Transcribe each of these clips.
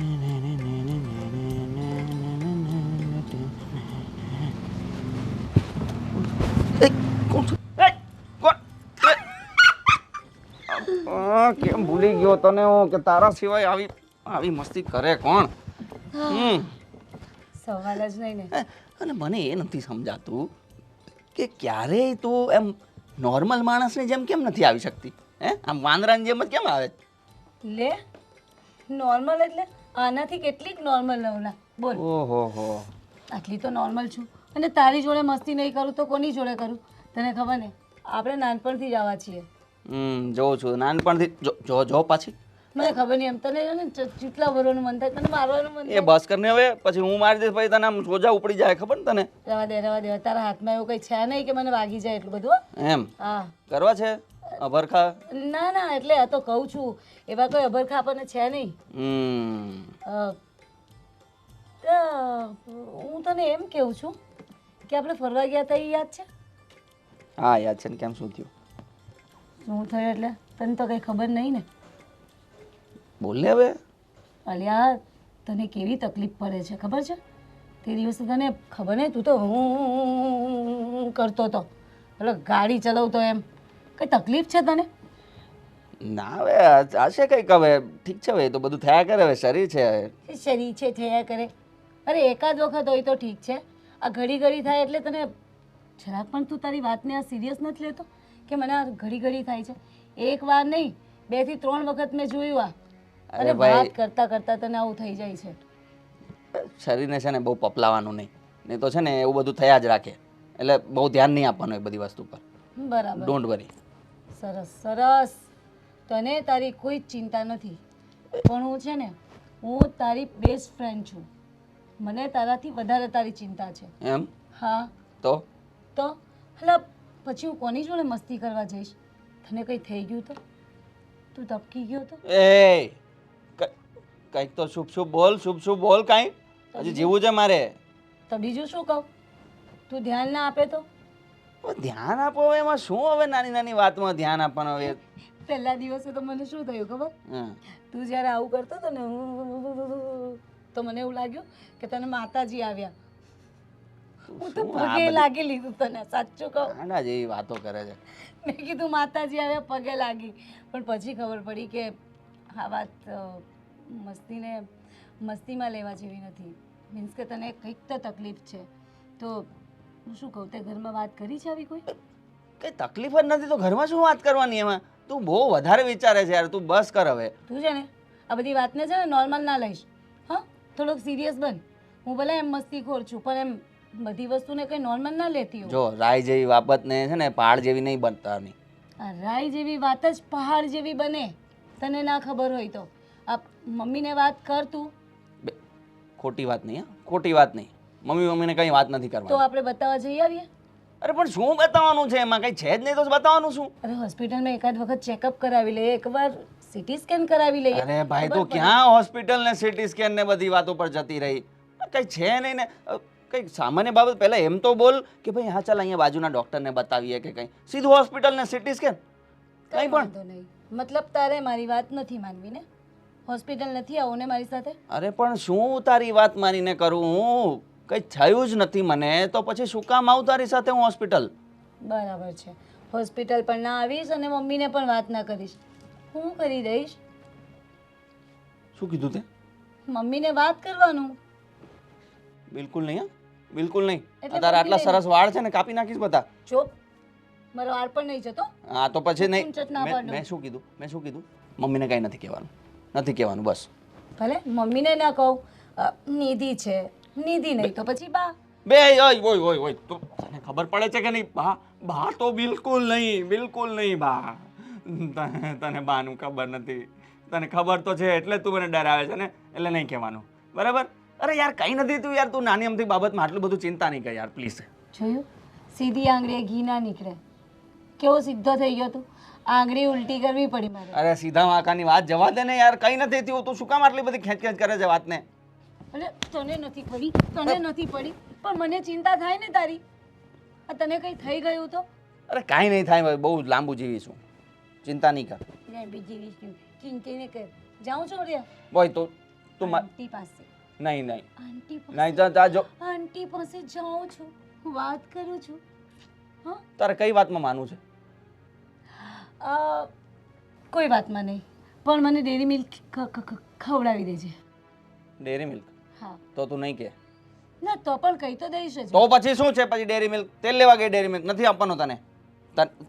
કેમ ભૂલી ગયો તને હું કે તારા સિવાય આવી આવી મસ્તી કરે કોણ? સવાલ જ નહીં ને. અને મને એ નથી સમજાતું કે ક્યારેય તું એમ નોર્મલ માણસની જેમ કેમ નથી આવી શકતી? હે, આમ વાંદરાની જેમ જ કેમ આવે? લે નોર્મલ એટલે આનાથી કેટલીક નોર્મલ નવલા બોલ. ઓહો હો, આટલી તો નોર્મલ છું અને તારી જોડે મસ્તી નહીં કરું તો કોની જોડે કરું? તને ખબર ને આપણે નાનપણથી જ આવા છીએ. જોઉં છું નાનપણથી. જો પાછી મને ખબર નહીં એમ તને છે ને ચીટલા ભરવાનું મન થાય, તને મારવાનું મન એ થાય. બસ કરને હવે, પછી હું મારી દઈશ પછી તને આમ સોજા ઉપડી જાય, ખબર ને તને? રવા દે તારા હાથમાં એવું કંઈ છે નહીં કે મને વાગી જાય એટલું બધું હો. એમ હા કરવા છે અભરખા? ના એટલે આ તો કહું છું, એવા કોઈ અભરખા આપણને છે નહીં. તો હું તને એમ કહું છું કે આપણે ફરવા ગયા હતા એ યાદ છે? હા યાદ છે ને. કેમ, શું થયું? શું થયું એટલે તને તો કંઈ ખબર નહીં ને. બોલ ને હવે. અલ્યા તને કેવી તકલીફ પડે છે ખબર છે? તે દિવસે તને ખબર નહીં, તું તો હું કરતો હતો, એટલે ગાડી ચલાવતો એમ. કઈ તકલીફ છે તને? ના હવે હશે કંઈક, હવે ઠીક છે, હવે એ તો બધું થયા કરે, હવે શરીર છે. શરીર છે થયા કરે. અરે એકાદ વખત હોય તો ઠીક છે, આ ઘડી થાય એટલે તને જરાક પણ તું તારી વાતને આ સિરિયસ નથી લેતો કે મને આ ઘડી થાય છે? એક વાર નહીં 2 થી 3 વખત મેં જોયું આ. અરે વાત કરતા કરતા તને આવું થઈ જાય છે. શરીરને છે ને બહુ પપલાવાનું નહીં તો છે ને એવું બધું થયા જ રાખે, એટલે બહુ ધ્યાન નહીં આપવાનું એ બધી વસ્તુ પર. બરાબર, ડોન્ટ વરી. સરસ. તને તારી કોઈ જ ચિંતા નથી, પણ હું છે ને હું તારી બેસ્ટ ફ્રેન્ડ છું. મને તારાથી વધારે તારી ચિંતા છે. એમ? હા તો હલા પછી હું કોની જોડે મસ્તી કરવા જઈશ? તને કંઈ થઈ ગયું તો? તું તપકી ગયો તો? એ કંઈક તો શુભ બોલ કાંઈ. હજી જીવું છે મારે. તો બીજું શું કહું? તું ધ્યાન ના આપે તો? ધ્યાન આપો હવે, એમાં શું હવે નાની નાની વાતમાં ધ્યાન આપવાનું? હવે પહેલા દિવસે તો મને શું થયું ખબર? તું જ્યારે આવું કરતો હતો ને તો મને એવું લાગ્યું કે તને માતાજી આવ્યા. હું તો પગે લાગી લીધું તને, સાચું કહું. આના જેવી વાતો કરે છે. મેં કીધું માતાજી આવ્યા, પગે લાગી. પણ પછી ખબર પડી કે આ વાત મસ્તીમાં લેવા જેવી નથી. મીન્સ કે તને કંઈક તો તકલીફ છે. તો હું શું કહું, તે ઘરમાં વાત કરી છે આવી કોઈ? કઈ તકલીફ જ નથી તો ઘરમાં શું વાત કરવાની? એમાં તું બહુ વધારે વિચારે છે યાર, તું બસ કર હવે. તું છે ને આ બધી વાતને છે ને નોર્મલ ના લઈશ. હા, થોડોક સિરિયસ બન. હું ભલે એમ મસ્તીખોર છું પણ એમ બધી વસ્તુને કંઈ નોર્મલ ના લેતી હોય. જો રાય જેવી બાબતને છે ને પહાડ જેવી નહીં બનતાની. આ રાય જેવી વાત જ પહાડ જેવી બને, તને ના ખબર હોય તો. આ મમ્મીને વાત કર તું. ખોટી વાત નહીં, ખોટી વાત નહીં. મમ્મીને કંઈ વાત નથી તો કરવાની. આપણે બતાવવા જઈ આવીએ. અરે પણ શું બતાવવાનું છે એમાં? કંઈ છે જ નહીં તો બતાવવાનું શું? અરે હોસ્પિટલમાં એકાદ વખત ચેકઅપ કરાવી લઈએ, એકવાર સીટી સ્કેન કરાવી લઈએ. અરે ભાઈ તું ક્યાં હોસ્પિટલ ને સીટી સ્કેન ને બધી વાતો પર જતી રહી? કંઈ છે નહીં ને. કંઈક સામાન્ય બાબત પહેલા એમ તો બોલ કે ભાઈ હા ચાલ અહીંયા બાજુના ડોક્ટરને બતાવીએ કે કંઈ. સીધું હોસ્પિટલ ને સીટી સ્કેન કંઈ પણ વાંધો નહીં. મતલબ તારે મારી વાત નથી માનવી ને? હોસ્પિટલ નથી આવું ને મારી સાથે? અરે પણ શું તારી વાત માનીને કરું હું? કંઈ થયું જ નથી મને તો પછી શું કામ આવું તારી સાથે હું હોસ્પિટલ? બરાબર છે, હોસ્પિટલ પણ ના આવીશ અને મમ્મીને પણ વાત ના કરીશ. હું કરી દઈશ. શું કીધું તે? મમ્મીને વાત કરવાનું. બિલકુલ નહીં, હા બિલકુલ નહીં. એટલે તારા આટલા પછી સરસ વાળ છે ને કાપી નાખીશ બધા. ચૂપ, મારો આર પણ નહીં જતો. હા તો પછી નહીં. ઊંચટ ના પાડું. મેં શું કીધું? મમ્મીને કંઈ નથી કહેવાનું બસ. ભલે મમ્મીને ના કહું. નિધિ છે, નિધિ નહીં તો પછી બા. બે ઓય તો તને ખબર પડે છે કે નહીં? બા તો બિલકુલ નહીં બા. તને બાનું ખબર નથી. તને ખબર તો છે એટલે તું મને ડરાવે છે ને, એટલે નહીં કહેવાનું, બરાબર? અરે યાર કંઈ નથી તું યાર, તું નાની અમથી બાબતમાં આટલું બધું ચિંતા નહીં કર યાર પ્લીઝ. જોયું, સીધી આંગળીએ ઘી ના નીકળે. કેવો સીધો થઈ ગયો તું? આંગળી ઉલટી કરવી પડી મારે. અરે સીધા વાંકાની વાત જવા દે ને યાર, કંઈ નથી થયું. તું શું કામ આટલી બધી ખેંચ કરે છે વાતને? અરે તને નથી પડી પણ મને ચિંતા થાય ને તારી. આ તને કંઈ થઈ ગયું તો? અરે કાંઈ નહીં થાય, બહુ લાંબુ જીવીશું, ચિંતા નહીં કર. બીજી ચિંતા નહીં કર. જાઉં છું રે. બોય તો તું આંટી પાસે નહીં નહીં આંટી પાસે નહીં તા જો આંટી પાસે જાઉં છું, વાત કરું છું. હા તારે કઈ વાતમાં માનવું છે? કોઈ વાતમાં નહીં, પણ મને ડેરી મિલ્ક ખવડાવી દેજે. Dairy milk? હા. તો તું નહીં કે? ના તો પણ કહી તો દઈશ જ. તો પછી શું છે? પછી ડેરી મિલ્ક તેલ લેવા ગઈ, ડેરી મિલ્ક નથી આપવાનો તને.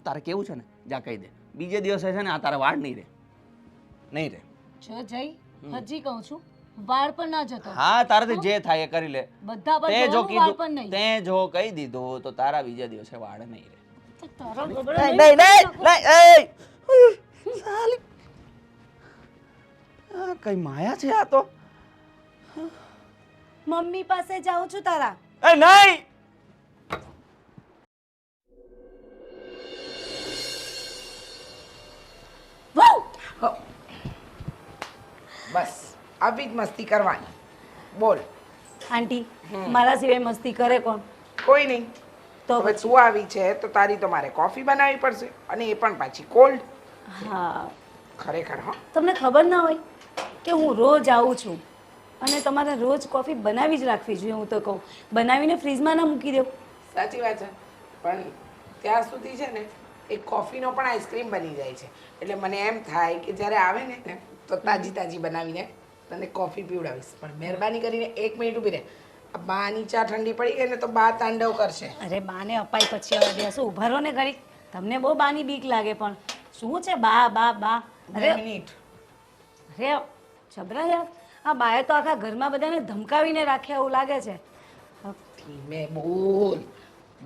તારે કેવું છે ને, જા કહી દે. બીજે દિવસે છે ને આ તારા વાળ નહીં રહે, નહીં રહે. જો જઈ હજી કહું છું, વાળ પણ ના જતો. હા, તારાથી જે થાય એ કરી લે. બધા પર તે જો જોવાનું, વાળ પણ કીધું, નહીં. તે જો કહી દીધું તો તારા બીજા દિવસે વાળ નહીં રહે. તો તારો ગબડો નહીં નહીં. નહીં નહીં નહીં, એ સાલી આ કઈ માયા છે આ તો. મમ્મી પાસે જાઉં છું તારા. એ નહીં. વાવ! બસ આવી જ મસ્તી કરવાની. બોલ. આંટી મારા સિવાય મસ્તી કરે કોણ? કોઈ નહીં. તો હવે તું આવી છે તો તારી તો મારે કોફી બનાવવી પડશે, અને એ પણ પાછી કોલ્ડ. હા, ખરેખર હો. તમને ખબર ના હોય કે હું રોજ આવું છું અને તમારે રોજ કોફી બનાવી જ રાખવી જોઈએ. હું તો કહું બનાવીને ફ્રીજમાં ના મૂકી દો. સાચી વાત છે, પણ ત્યાં સુધી છે ને એક કોફીનો પણ આઈસ્ક્રીમ બની જાય છે. એટલે મને એમ થાય કે જ્યારે આવે ને તો તાજી તાજી બનાવીને તને કોફી પીવડાવીશ. પણ મહેરબાની કરીને 1 મિનિટ ઊભી રહે. આ બાની ચા ઠંડી પડી ગઈ ને તો બા તાંડવ કરશે. અરે બાને અપાઈ પછી હવે બેસો, ઉભા રહો ને ઘડી. તમને બહુ બાની બીક લાગે, પણ શું છે બા બા બા? 2 મિનિટ. અરે જબરા યાર, આ બાએ તો આખા ઘરમાં બધાને ધમકાવીને રાખ્યા એવું લાગે છે. ધીમે બોલ.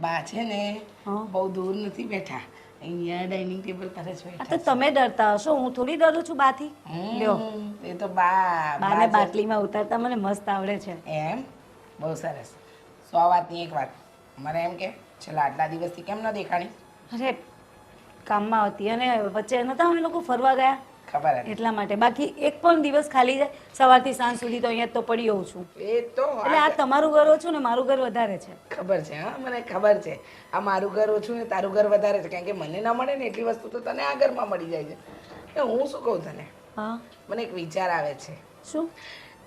બા છે ને હા. બહુ દૂર નથી બેઠા, અહીંયા ડાઇનિંગ ટેબલ પર જ આ બેઠા તો તમે ડરતા હશો, હું થોડી ડરું છું બાથી. લ્યો, એ તો બા બાને બા બાટલીમાં ઉતારતા મને મસ્ત આવડે છે. એમ બહુ સરસ. 100 વાતની એક વાત. મને એમ કે છેલ્લા આટલા દિવસથી કેમ ન દેખાણી? અરે કામમાં હતી અને વચ્ચે નતા અમે લોકો ફરવા ગયા ખબર હતી. એટલા માટે. બાકી એક પણ દિવસ ખાલી જાય સવારથી સાંજ સુધી તો અહીંયા જ તો પડી હોઉં છું. એ તો એટલે આ તમારું ઘર ઓછું ને મારું ઘર વધારે છે. ખબર છે. હા, મને ખબર છે. આ મારું ઘર ઓછું ને તારું ઘર વધારે છે, કારણ કે મને ના મળે ને એટલી વસ્તુ તો તને આ ઘરમાં મળી જાય છે. એ હું શું કહું તને, હા મને એક વિચાર આવે છે. શું?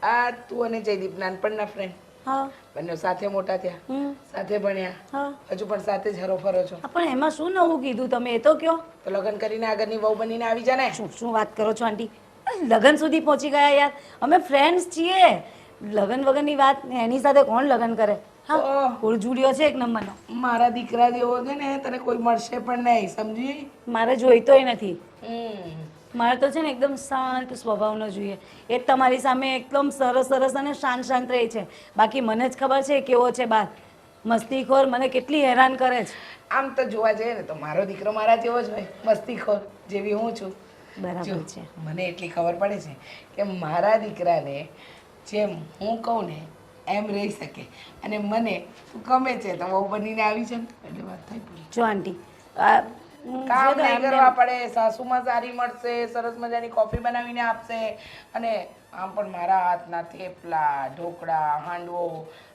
આ તું અને જયદીપ નાનપણના ફ્રેન્ડ, હા બંને સાથે મોટા થયા, હમ સાથે ભણ્યા, હા હજુ પણ સાથે જ હરો ફરો છો. આ પણ એમાં શું નવું કીધું તમે એ તો કયો? તો લગ્ન કરીને આગળની વહુ બનીને આવી જા ને. શું શું વાત કરો છો આંટી? લગ્ન સુધી પહોંચી ગયા યાર, અમે ફ્રેન્ડ્સ છીએ. લગ્ન વગરની વાત એની સાથે કોણ લગ્ન કરે? હા, ઓહ. કુળજુડિયો છે એક નંબરનો. મારા દીકરા જેવો છે ને તને કોઈ મળશે પણ નહીં, સમજી? મારે જોઈતોય નથી. હમ. મારે તો છે ને એકદમ શાંત સ્વભાવનો જોઈએ. એ તમારી સામે એકદમ સરસ સરસ અને શાંત શાંત રહે છે. બાકી મને જ ખબર છે કેવો છે બાર મસ્તીખોર, મને કેટલી હેરાન કરે છે. આમ તો જોવા જઈએ ને તો મારો દીકરો મારા જેવો જ હોય, મસ્તીખોર જેવી હું છું. બરાબર જો, છે. મને એટલી ખબર પડે છે કે મારા દીકરાને જેમ હું કહું ને એમ રહી શકે, અને મને તું ગમે છે તો વહુ બનીને આવી છે ને એટલે વાત થઈ પૂરી. જો આંટી આ કામ નહીં કરવા પડે, સાસુમાં સારી મળશે, સરસ મજાની કોફી બનાવીને આપશે, અને આમ પણ મારા હાથના થેપલા, ઢોકળા, હાંડવો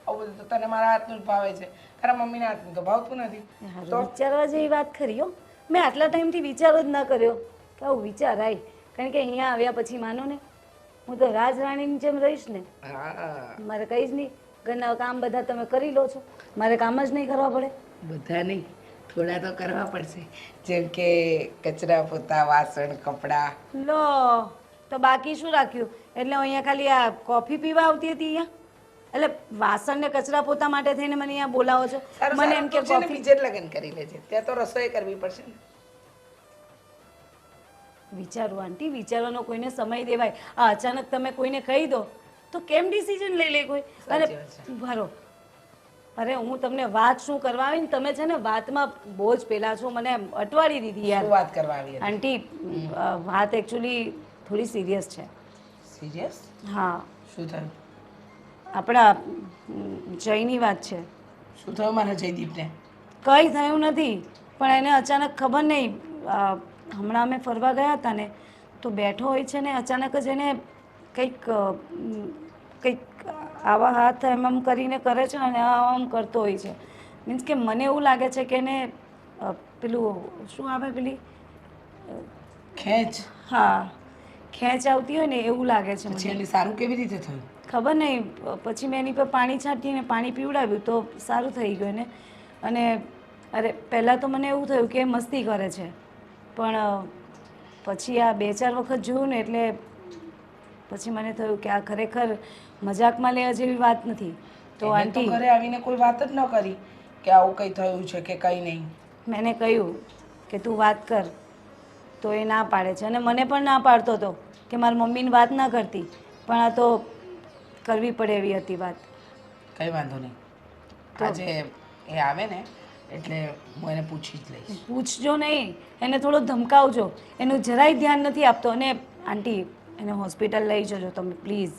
આવું બધું તો તને મારા હાથનું જ ભાવે છે. તારા મમ્મીના હાથનું તો ભાવતું નથી. તો વિચારવા જેવી વાત ખરી હો. મેં આટલા ટાઈમથી વિચાર જ ન કર્યો કે આવું વિચાર આવી. કારણ કે અહીંયા આવ્યા પછી માનો ને હું તો રાજરાણીની જેમ રહીશ ને. હા, મારે કંઈ જ નહીં, ઘરના કામ બધા તમે કરી લો છો, મારે કામ જ નહીં કરવા પડે. બધા નહીં, થોડા તો કરવા પડશે. જેમ કે કચરા પોતા, વાસણ, કપડાં. લો, તો બાકી શું રાખ્યું? એટલે હું અહીંયા ખાલી આ કોફી પીવા આવતી હતી અહીંયા, એટલે વાસણ ને કચરા પોતા માટે થઈને મને અહીંયા બોલાવો છો? સારું મને સારું એમ કે તું છે ને કોફી બીજે જ લગ્ન કરી લેજે, ત્યાં તો રસોઈ કરવી પડશે ને. વિચારું આંટી, વિચારવાનો કોઈને સમય દેવાય. આ અચાનક તમે કોઈને કહી દો તો કેમ ડિસિઝન લઈ લે કોઈ? અરે સાચી વાત છે. ભરો, અરે હું તમને વાત શું કરવા આવી ને તમે છે ને વાતમાં બહુ જ પેલા છો, મને અટવાડી દીધી યાર. શું વાત કરવા આવી હતી? આંટી વાત એકચ્યુઅલી થોડી સિરિયસ છે. સિરિયસ? હા, શું થયું? આપણા જયની વાત છે. શું થયું મારા જયદીપને? કંઈ થયું નથી, પણ એને અચાનક ખબર નહીં, હમણાં અમે ફરવા ગયા હતા ને તો બેઠો હોય છે ને અચાનક જ એને કંઈક કંઈક આવા હાથ એમ આમ કરીને કરે છે અને આમ કરતો હોય છે. મીન્સ કે મને એવું લાગે છે કે એને પેલું શું આવે પેલી, ખેંચ. હા ખેંચ આવતી હોય ને એવું લાગે છે પછી મને. એને સારું કેવી રીતે થયું? ખબર નહીં, પછી મેં એની પર પાણી છાંટીને પાણી પીવડાવ્યું તો સારું થઈ ગયું ને. અને અરે પહેલાં તો મને એવું થયું કે એ મસ્તી કરે છે, પણ પછી આ 2-4 વખત જોયું ને એટલે પછી મને થયું કે આ ખરેખર મજાકમાં લેવા જેવી વાત નથી. તો એને તો આંટી, ઘરે આવીને કોઈ વાત જ ન કરી કે આવું કંઈ થયું છે કે કંઈ નહીં. મેં કહ્યું કે તું વાત કર તો એ ના પાડે છે, અને મને પણ ના પાડતો હતો કે મારી મમ્મીની વાત ના કરતી, પણ આ તો કરવી પડે એવી હતી વાત. કંઈ વાંધો નહીં, આજે એ આવે ને એટલે હું એને પૂછી જ લઈશ. પૂછજો નહીં, એને થોડો ધમકાવજો, એનું જરાય ધ્યાન નથી આપતો. અને આંટી, એને હોસ્પિટલ લઈ જજો તમે પ્લીઝ.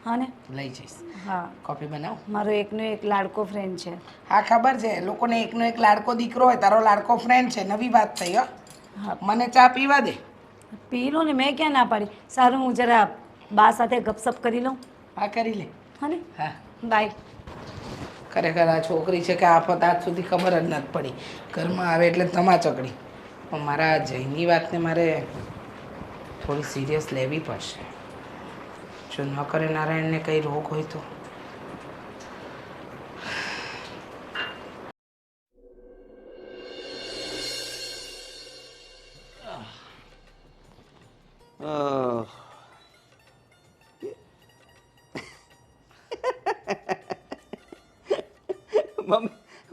હા ને? લઈ જઈશ. હા, કોફી બનાવ. મારો એકનો એક લાડકો ફ્રેન્ડ છે. હા ખબર છે, લોકોને એકનો એક લાડકો દીકરો હોય, તારો લાડકો ફ્રેન્ડ છે. નવી વાત થઈ હો. હા, મને ચા પીવા દે. પી લો ને, મેં ક્યાં ના પાડી. સારું, હું જરા બા સાથે ગપસપ કરી લઉં. હા કરી લે. હા ને? હા. બાય. ખરેખર આ છોકરી છે કે આફત આજ સુધી ખબર જ નથી પડી. ઘરમાં આવે એટલે ધમાચકડી. પણ મારા જયની વાતને મારે થોડી સિરિયસ લેવી પડશે. જો ન કરે નારાયણને કંઈ રોગ હોય તો.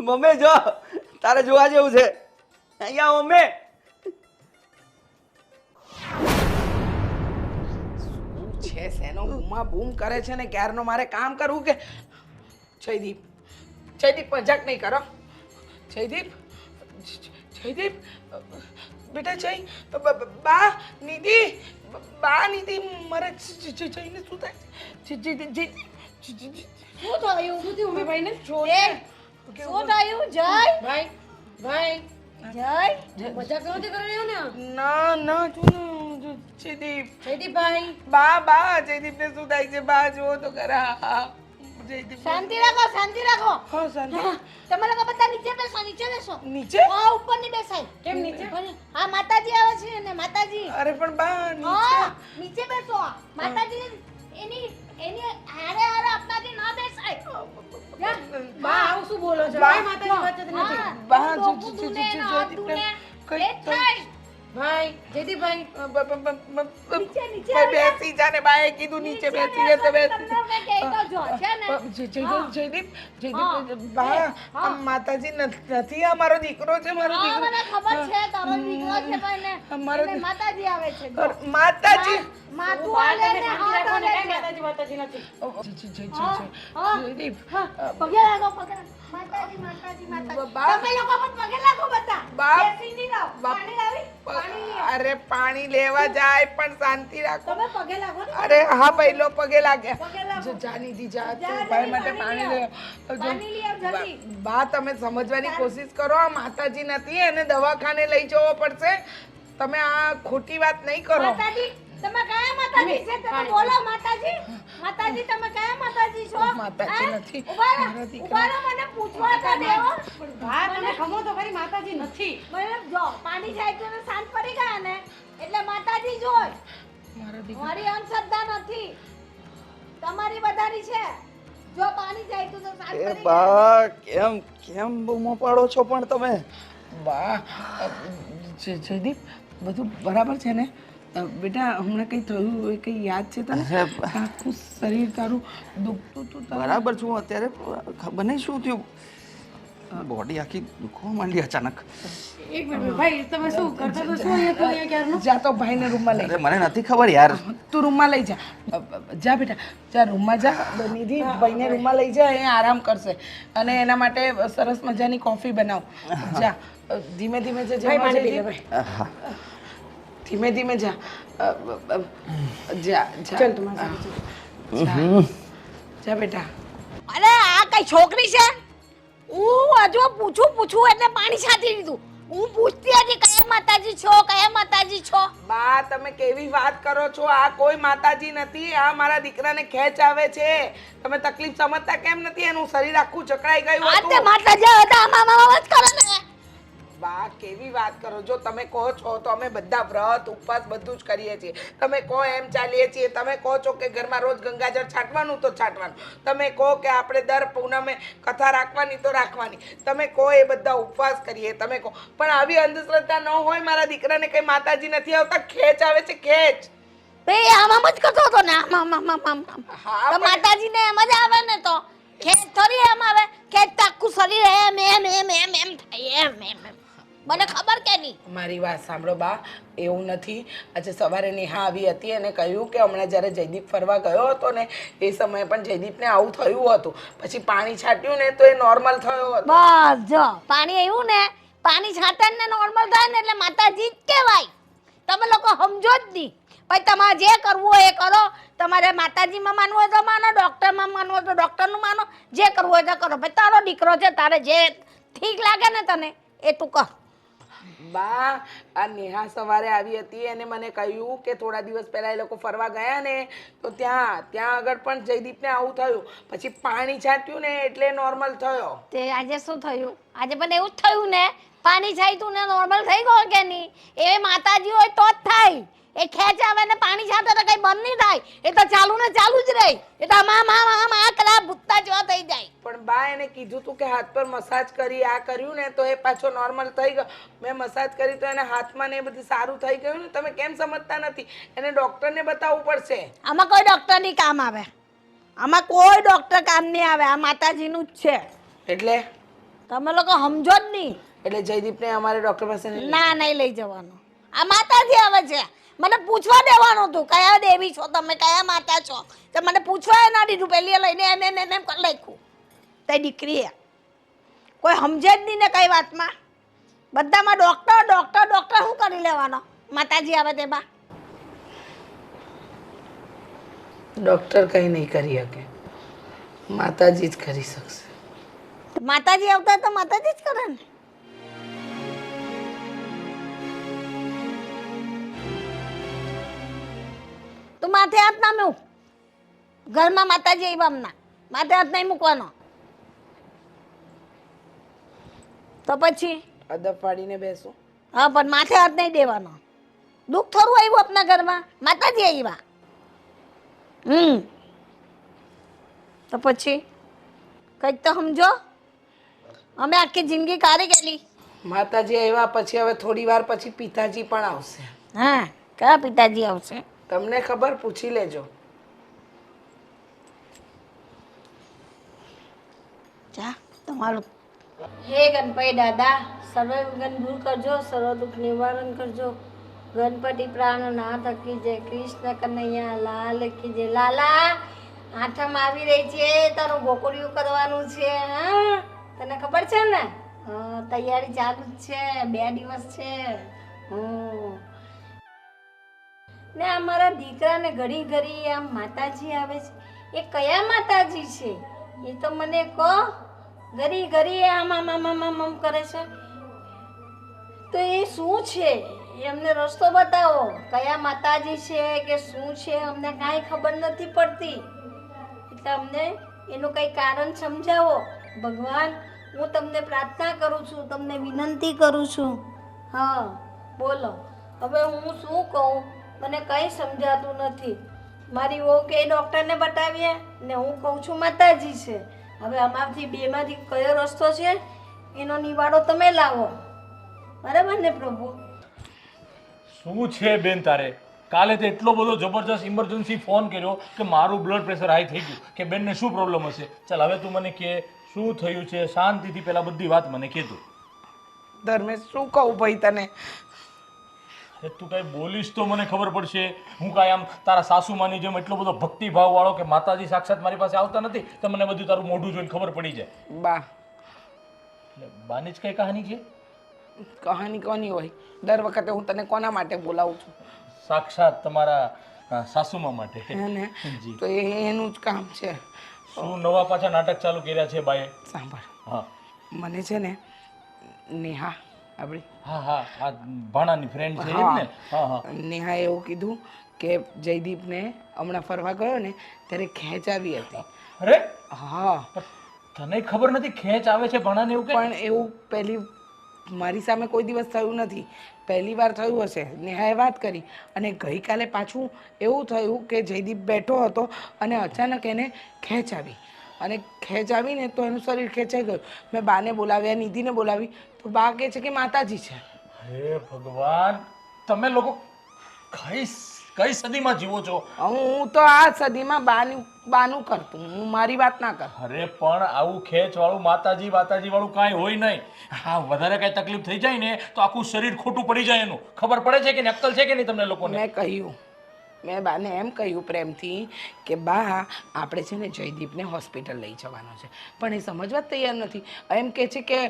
મમ્મી જો, તારે જોવા જેવું છે. અહીંયા મમ્મી. શું છે શેનો બૂમા બૂમ કરે છે ને ક્યારનો મારે કામ કરવું કે? જયદીપ, જયદીપ મજાક નહીં કરો. જયદીપ, જયદીપ, બેટા જય, બા નિધિ, બા નિધિ, મારે જઈને શું થાય? શું થયું? શું થયું મમ્મીભાઈને? શું થયું? જય ભાઈ, ભાઈ, જય મજાક નથી કરી રહ્યો ને? ના ના જો જયદીપ, જયદીપભાઈ, બા જયદીપને શું થાય છે? બા જુઓ તો ખરા. જયદીપ, શાંતિ રાખો, શાંતિ રાખો. હા શાંતિ. તમે લોકો બધા નીચે બેસો, નીચે બેસો. નીચે? હા, ઉપર ની બેસાય. કેમ નીચે? હા, માતાજી આવે છે ને, માતાજી. અરે પણ બા નીચે. હા, નીચે બેસો. માતાજી એની એની હારે હારે આપનાથી ના બેસાય. બા આવું શું બોલો છો? બા, ભાઈ માતાજી વાત જ નથી. હા, બા, ડોકું તું ને, હાથ તું ને, કઈ એ થાય. ભાઈ, જયદીપભાઈ, નીચે ભાઈ બેસી જા ને. બાએ કીધું નીચે બેસી જા તો બેસી તમને મેં કહી તો જો, છે ને? જયદીપ, બા આ માતાજી નથી, આ મારો દીકરો છે. મારો હા, મને દીકરો ખબર છે તારો દીકરો છે ભાઈ ને. અમારો એટલે માતાજી આવે છે. જો. માતાજી. માથું હાલે ને હાથ હાલે છે. માતાજી નથી. જયદીપ, પગે લાગો, પગે લાગો. માતાજી, માતાજી, માતાજી. બા. તમે લોકો પણ પગે લાગો બધા. બા. બેસી નહીં રહો. પાણી લાવી? પાણી લઈ આવો. અરે પાણી લેવા જાય પણ શાંતિ રાખો. તમે પગે લાગો ને. અરે હા ભાઈ લો પગે લાગે. પગે લાગો. જા નીધી જા જા, તું ભાઈ માટે પાણી પાણી લઈ લે. આવ. પાણી લઈ આવ જલ્દી. બા તમે સમજવાની કોશિશ કરો. આ માતાજી નથી, એને દવાખાને લઈ જવો પડશે. તમે આ ખોટી વાત નહીં કરો. માતાજી, તમે કયા માતાજી છે? તમે બોલો માતાજી. માતાજી, તમે કયા માતાજી છો? માતાજી હે? નથી. ઉભા રહો, મારા દીકરા. ઉભા રહો, મને પૂછવા તો દેવો. હા, તમે ખમો તો ખરી, માતાજી નથી. મને જો પાણી જાય તો એને શાંત પડી ગયા ને એટલે માતાજી જ હોય. મારા દીકરા. મારી અંધશ્રદ્ધા નથી, તમારી બધાની છે. જો પાણી જાય તો શાંત એ પડી ગયા. બા, કેમ બૂમો પાડો છો પણ તમે? બા જયદીપ બધું બરાબર છે ને? બેટા હમણાં કંઈ થયું હોય કંઈ યાદ છે તને? અરે, આખું શરીર તારું દુખતું તું તારું. બરાબર છું અત્યારે. ખબર નહીં શું થયું, બોડી આખી દુખવા માંડી અચાનક. એક મિનિટ ભાઈ, તમે શું કરતા તો શું અહીંયા તો અહીંયા ક્યારનું? જા તો ભાઈને રૂમમાં લઈ અરે મને નથી ખબર યાર. તું રૂમમાં લઈ જા. જા બેટા, જા રૂમમાં જા. નિધિ ભાઈને રૂમમાં લઈ જા, અહીંયા આરામ કરશે. અને એના માટે સરસ મજાની કોફી બનાવ. જા ધીમે ધીમે જજે. ભાઈ પાણી પી લે ભાઈ. હા. ધીમે ધીમે જા. જા જા. ચાલ તું મારી સાથે ચાલ. જા. જા બેટા. અરે આ કઈ છોકરી છે? હું હજુ પૂછું એટલે પાણી છાંટી દીધું. હું પૂછતી હતી કયા માતાજી છો, કયા માતાજી છો. બા તમે કેવી વાત કરો છો? આ કોઈ માતાજી નથી. આ મારા દીકરાને ખેંચ આવે છે. તમે તકલીફ સમજતા કેમ નથી? એનું શરીર આખું જકડાઈ ગયું આ તે હતું. માતાજી હતા, આમાં જ કરે ને. વાહ કેવી વાત કરો જો તમે કહો છો તો અમે બધા વ્રત ઉપવાસ બધું જ કરીએ છીએ તમે કહો એમ ચાલીએ છીએ તમે કહો છો કે ઘરમાં રોજ ગંગાજળ છાંટવાનું તો છાંટવાનું તમે કહો કે આપણે દર પૂનમે કથા રાખવાની તો રાખવાની તમે કહો એ બધા ઉપવાસ કરીએ તમે કહો પણ આવી અંધશ્રદ્ધા ન હોય મારા દીકરાને કઈ માતાજી નથી આવતા ખેંચ આવે છે ખેંચ બે આમ જ કરતો હતો ને આમ હા, તો પણ- માતાજીને એમ જ આવે ને તો ખેત થોડી એમ આવે ખેત તો આખું શરીર એમ થાય એમ મને ખબર કે નહીં મારી વાત સાંભળો બા એવું નથી આજે સવારે નેહા આવી હતી અને કહ્યું કે હમણાં જ્યારે જયદીપ ફરવા ગયો હતો ને એ સમયે પણ જયદીપને આવું થયું હતું પછી પાણી છાંટ્યું ને તો એ નોર્મલ થયો હતો બસ જો પાણી આવ્યું ને પાણી છાંટે ને નોર્મલ થાય ને એટલે માતાજી જ કહેવાય તમે લોકો સમજો જ નહીં ભાઈ તમારે જે કરવું હોય એ કરો તમારે માતાજીમાં માનવું હોય તો માનો ડૉક્ટરમાં માનવું હોય તો ડૉક્ટરનું માનો જે કરવું હોય તો કરો ભાઈ તારો દીકરો છે તારે જે ઠીક લાગે ને તને એ તું કર બા આ નેહા સવારે આવી હતી અને મને કહ્યું કે થોડા દિવસ પહેલા એ લોકો ફરવા ગયા ને તો ત્યાં આગળ પણ જયદીપને આવું થયું પછી પાણી છાંટ્યું ને એટલે નોર્મલ થયો તે આજે શું થયું આજે પણ એવું જ થયું ને પાણી છાંટ્યું ને નોર્મલ થઈ ગયો કે નહીં એ માતાજી હોય તો જ થાય એ ખેંચ આવે ને પાણી છાંટે તો કઈ બંધ નહીં થાય એ તો ચાલુ ને ચાલુ જ રહે એ તો આમ આ કલા ભૂતતા જેવા થઈ જાય પણ બા એને કીધું તું કે હાથ પર મસાજ કરી આ કર્યું ને તો એ પાછો નોર્મલ થઈ ગયો મેં મસાજ કરી તો એને હાથમાં ને એ બધું સારું થઈ ગયું ને તમે કેમ સમજતા નથી એને ડૉક્ટરને બતાવવું પડશે આમાં કોઈ ડોક્ટર નહીં કામ આવે આમાં કોઈ ડોક્ટર કામ નહીં આવે આ માતાજીનું જ છે એટલે તમે લોકો સમજો જ નહીં એટલે જયદીપને અમારે ડૉક્ટર પાસે નહીં ના નહીં લઈ જવાનો આ માતાજી આવે છે મને પૂછવા દેવાનું હતું કયા દેવી છો તમે કયા માતા છો તો મને પૂછવા ના દીધું પેલી લઈને એમ કરી લખ્યું તે દીકરીએ કોઈ સમજે જ નહીં ને કઈ વાતમાં બધામાં ડોક્ટર શું કરી લેવાનો માતાજી આવે તેમાં ડૉક્ટર કંઈ નહીં કરી શકે માતાજી જ કરી શકશે માતાજી આવતા હોય તો માતાજી જ કરે ને તું માથે હાથ ના મૂક ઘરમાં માતાજી આવ્યા હમણાં માથે હાથ નહીં મૂકવાનો તો પછી અદબ પાડીને બેસો હા પણ માથે હાથ નહીં દેવાનો દુઃખ થોડું આવ્યું આપણા ઘરમાં માતાજી આવ્યા તો પછી કંઈક તો સમજો અમે આખી જિંદગી કાઢી ગયેલી માતાજી આવ્યા પછી હવે થોડી વાર પછી પિતાજી પણ આવશે હા કયા પિતાજી આવશે તમને ખબર પૂછી લેજો જા તમારું હે ગણપતિ દાદા સર્વ વિઘ્ન દૂર કરજો સર્વ દુઃખ નિવારણ કરજો ગણપતિ પ્રાણનાથ કી જય કૃષ્ણ કનૈયા લાલ કી જય લાલા આઠમ આવી રહી છે તારું ગોકળિયું કરવાનું છે હા તને ખબર છે ને હા તૈયારી ચાલુ જ છે 2 દિવસ છે ને અમારા દીકરાને ઘડી ઘડી આમ માતાજી આવે છે એ કયા માતાજી છે એ તો મને કહો ઘડી ઘડી આમ આમ આમ આમ આમ આમ કરે છે તો એ શું છે એ અમને રસ્તો બતાવો કયા માતાજી છે કે શું છે અમને કાંઈ ખબર નથી પડતી એટલે અમને એનું કંઈ કારણ સમજાવો ભગવાન હું તમને પ્રાર્થના કરું છું તમને વિનંતી કરું છું હા બોલો હવે હું શું કહું મને કંઈ સમજાતું નથી મારી વહુ કે ડૉક્ટરને બતાવીએ ને હું કહું છું માતાજી છે હવે અમારથી બેમાંથી કયો રસ્તો છે એનો નિવાડો તમે લાવો બરાબર ને પ્રભુ શું છે બેન તારે કાલે તો એટલો બધો જબરજસ્ત ઇમરજન્સી ફોન કર્યો કે મારું બ્લડ પ્રેશર હાઈ થઈ ગયું કે બેનને શું પ્રોબ્લેમ હશે ચાલ હવે તું મને કે શું થયું છે શાંતિથી પહેલા બધી વાત મને કહેતું ધર્મેશ શું કહું ભાઈ તને અરે તું કાંઈ બોલીશ તો મને ખબર પડશે હું કાંઈ આમ તારા સાસુમાની જેમ એટલો બધો ભક્તિભાવ વાળો કે માતાજી સાક્ષાત મારી પાસે આવતા નથી તો મને બધું તારું મોઢું જોઈને ખબર પડી જાય બા એટલે બાની જ કઈ કહાની છે કહાની કોની હોય દર વખતે હું તને કોના માટે બોલાવું છું સાક્ષાત તમારા સાસુમા માટે હે ને જી તો એનું જ કામ છે શું નવા પાછા નાટક ચાલુ કર્યા છે બાએ સાંભળ હા મને છે ને નેહા આપણી હા હા આ ભાણાની ફ્રેન્ડ છે એમ ને હા હા નેહાએ એવું કીધું કે જયદીપને હમણાં ફરવા ગયો ને ત્યારે ખેંચ આવી હતી અરે હા તને ખબર નથી ખેંચ આવે છે ભાણાને એવું કે પણ એવું મારી સામે કોઈ દિવસ થયું નથી, પહેલી વાર થયું હશે. નેહાએ વાત કરી અને ગઈકાલે પાછું એવું થયું કે જયદીપ બેઠો હતો અને અચાનક એને ખેંચ આવી અને ખેંચ આવીને તો એનું શરીર ખેંચાઈ ગયું. મેં બાને બોલાવ્યા, નિધિને બોલાવી, તો બા કહે છે કે માતાજી છે. હે ભગવાન, તમે લોકો કઈ સદીમાં જીવો છો? હું તો આ સદીમાં બાનું કરતું, હું મારી વાત ના કર. અરે પણ આવું ખેંચ વાળું માતાજી વાળું કાંઈ હોય નહીં. હા, વધારે કાંઈ તકલીફ થઈ જાય ને તો આખું શરીર ખોટું પડી જાય. એનું ખબર પડે છે કે નહીં? અક્કલ છે કે નહીં તમને લોકોને? મેં બાને એમ કહ્યું પ્રેમથી કે બા આપણે છે ને જયદીપને હોસ્પિટલ લઈ જવાનો છે, પણ એ સમજવા જ તૈયાર નથી. એમ કહે છે કે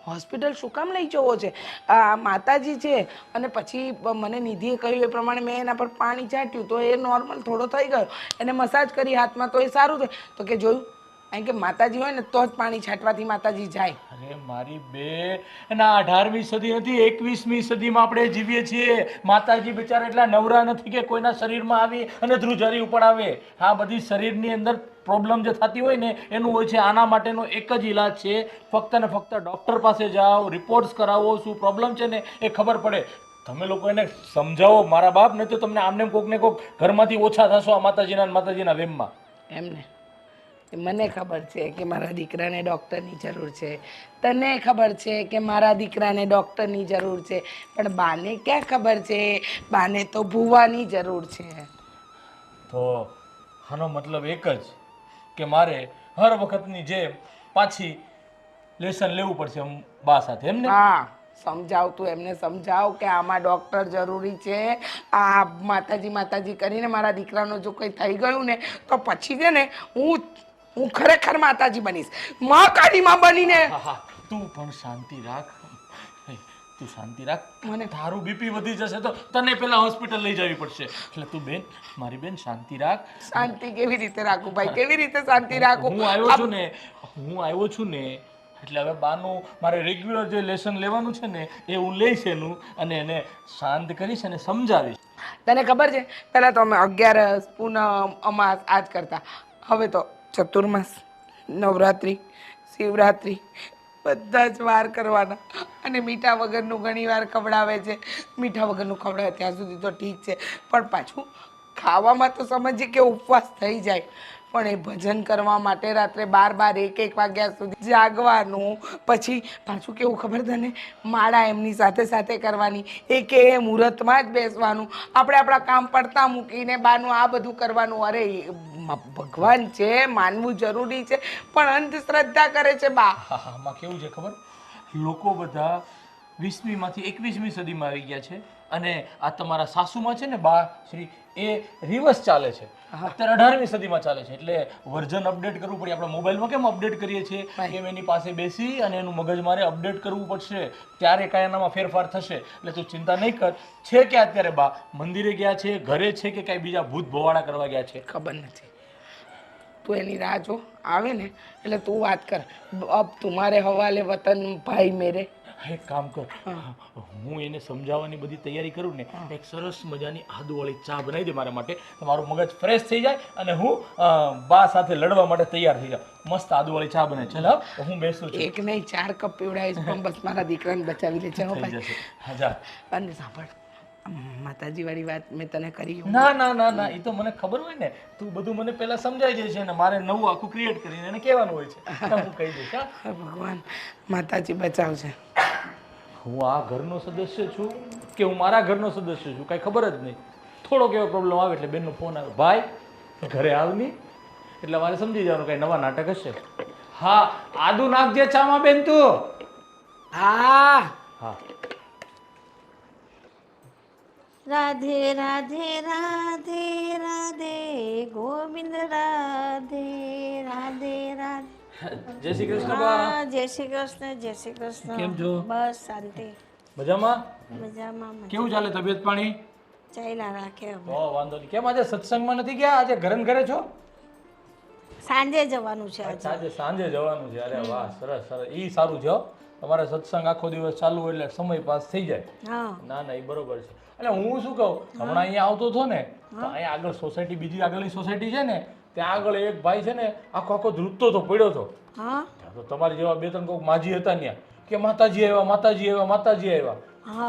હોસ્પિટલ શું કામ લઈ જવો છે? આ માતાજી છે. અને પછી મને નિધિએ કહ્યું એ પ્રમાણે મેં એના પર પાણી છાંટ્યું તો એ નોર્મલ થોડો થઈ ગયો. એને મસાજ કરી હાથમાં તો એ સારું થયું. તો કે જોયું, કારણ કે માતાજી હોય ને તો જ પાણી છાંટવાથી માતાજી જાય. અરે મારી બે, ના 18મી સદી નથી, 21મી સદીમાં આપણે જીવીએ છીએ. માતાજી બિચારા એટલા નવરા નથી કે કોઈના શરીરમાં આવી અને ધ્રુજારી ઉપડાવે. આ બધી શરીરની અંદર પ્રોબ્લેમ જે થતી હોય ને એનું હોય છે. આના માટેનો એક જ ઈલાજ છે, ફક્ત ને ફક્ત ડૉક્ટર પાસે જાઓ, રિપોર્ટ્સ કરાવો, શું પ્રોબ્લેમ છે ને એ ખબર પડે. તમે લોકો એને સમજાવો મારા બાપ, નહીં તો તમને આમને કોક ને કોક ઘરમાંથી ઓછા થશો આ માતાજીના વેમમાં. એમને મને ખબર છે કે મારા દીકરાને ડૉક્ટરની જરૂર છે, તને ખબર છે કે મારા દીકરાને ડૉક્ટરની જરૂર છે, પણ બાને ક્યાં ખબર છે? બાને તો ભૂવાની જરૂર છે. તો આનો મતલબ એક જ કે મારે હર વખતની જેમ પાછી લેસન લેવું પડશે બા સાથે, એમને? હા, સમજાવ, તું એમને સમજાવ કે આમાં ડૉક્ટર જરૂરી છે. આ માતાજી કરીને મારા દીકરાનું જો કંઈ થઈ ગયું ને તો પછી છે ને હું ખરેખર માતાજી બનીશ, માં કાળીમાં બનીને. હા, તું પણ શાંતિ રાખ. તું શાંતિ રાખ. મને તારું બીપી વધી જશે તો તને પહેલા હોસ્પિટલ લઈ જવી પડશે. એટલે તું મારી બેન શાંતિ રાખ. શાંતિ કેવી રીતે રાખું ભાઈ? કેવી રીતે શાંતિ રાખું? હું આવ્યો છું ને એટલે હવે બાનું મારે રેગ્યુલર જે લેસન લેવાનું છે ને એ હું લઈશ એનું, અને એને શાંત કરીશ અને સમજાવીશ. તને ખબર છે, પહેલાં તો અમે 11 પૂનમ અમાસ આ જ કરતા. હવે તો ચતુર્માસ, નવરાત્રિ, શિવરાત્રિ બધા જ વાર કરવાના. અને મીઠા વગરનું ઘણી વાર ખવડાવે છે. મીઠા વગરનું ખવડાવે ત્યાં સુધી તો ઠીક છે, પણ પાછું ખાવામાં તો સમજીએ કે ઉપવાસ થઈ જાય. પણ એ ભજન કરવા માટે રાત્રે 12 1 વાગ્યા સુધી જાગવાનું. પછી પાછું કેવું ખબર તને? માળા એમની સાથે કરવાની. એ મુહૂર્તમાં જ બેસવાનું. આપણે આપણા કામ પડતા મૂકીને બાનું આ બધું કરવાનું. અરે ભગવાન છે, માનવું જરૂરી છે, પણ અંધશ્રદ્ધા કરે છે બા. આમાં કેવું છે ખબર? લોકો બધા 20મીમાંથી 21મી સદીમાં આવી ગયા છે, અને આ તમારા સાસુમાં છે ને બા શ્રી, એ રિવર્સ ચાલે છે. અત્યારે 18મી સદીમાં ચાલે છે. એટલે વર્ઝન અપડેટ કરવું પડે. આપણે મોબાઈલમાં કેમ અપડેટ કરીએ છીએ એમ એની પાસે બેસી અને એનું મગજ મારે અપડેટ કરવું પડશે, ત્યારે કાંઈ એનામાં ફેરફાર થશે. એટલે તું ચિંતા નહીં કર. છે કે અત્યારે બા મંદિરે ગયા છે, ઘરે છે, કે કાંઈ બીજા ભૂત ભવાડા કરવા ગયા છે? ખબર નથી. તું એની રાહ જો, આવે ને એટલે તું વાત કર. અબ તુમારે હવાલે વતન ભાઈ મેરે. એક કામ કર, હું એને સમજાવવાની બધી તૈયારી કરું ને, એક સરસ મજાની આદુવાળી ચા બનાવી દે મારા માટે. તમારું મગજ ફ્રેશ થઈ જાય અને હું બા સાથે લડવા માટે તૈયાર થઈ જાઉં. મસ્ત આદુવાળી ચા બને. ચાલ હું બેસું છું. એક નહીં 4 કપ પીવડાવીશ, પણ બસ મારા દીકરાને બચાવી લે. ચાલો થઈ જશે. હા જા. અને સાંભળ, માતાજી વાળી વાત મેં તને કરી. ના, એ તો મને ખબર હોય ને. તું બધું મને પહેલા સમજાઈ જાય છે ને મારે નવું આખું ક્રિએટ કરીને એને કહેવાનું હોય છે. હું કહી દઈશ. હા, ભગવાન માતાજી બચાવશે. હું આ ઘરનો સદસ્ય છું કે હું મારા ઘરનો સદસ્ય છું કાંઈ ખબર જ નહીં. થોડોક એવો પ્રોબ્લેમ આવે એટલે બેનનો ફોન આવે, ભાઈ ઘરે આવની. એટલે મારે સમજી જવાનું કાંઈ નવા નાટક હશે. હા, આદુ નાખજે ચામાં બેન તું. હા. રાધે રાધે રાધે રાધે ગોવિંદ રાધે રાધે રાધે. જય શ્રી કૃષ્ણ બા. જય શ્રી કૃષ્ણ, જય શ્રી કૃષ્ણ. કેમ છો? બસ શાંતિ, મજામાં? મજામાં. કેવું ચાલે તબિયત પાણી? ચાલ્યા રાખે. વાંધો નહીં. કેમ આજે સત્સંગમાં નથી ગયા? આજે ઘરે ને ઘરે છો? સાંજે જવાનું છે આજે. આજે સાંજે જવાનું છે. અરે વાહ, સરસ સરસ. ઈ સારું છે હો. તમારે સત્સંગ આખો દિવસ ચાલુ હોય એટલે સમય પાસ થઈ જાય. હા. ના, એ બરોબર છે. એટલે હું શું કહું, હમણાં અહીંયા આવતો હતો ને તો અહીંયા આગળ સોસાયટી, બીજી આગળની સોસાયટી છે ને, ત્યાં આગળ એક ભાઈ છે ને આખો ધ્રુજતો તો પડ્યો હતો. હા. તો તમારી જેવા 2-3 કોક માજી હતા ત્યાં, કે માતાજી આવ્યા, માતાજી આવ્યા, માતાજી આવ્યા.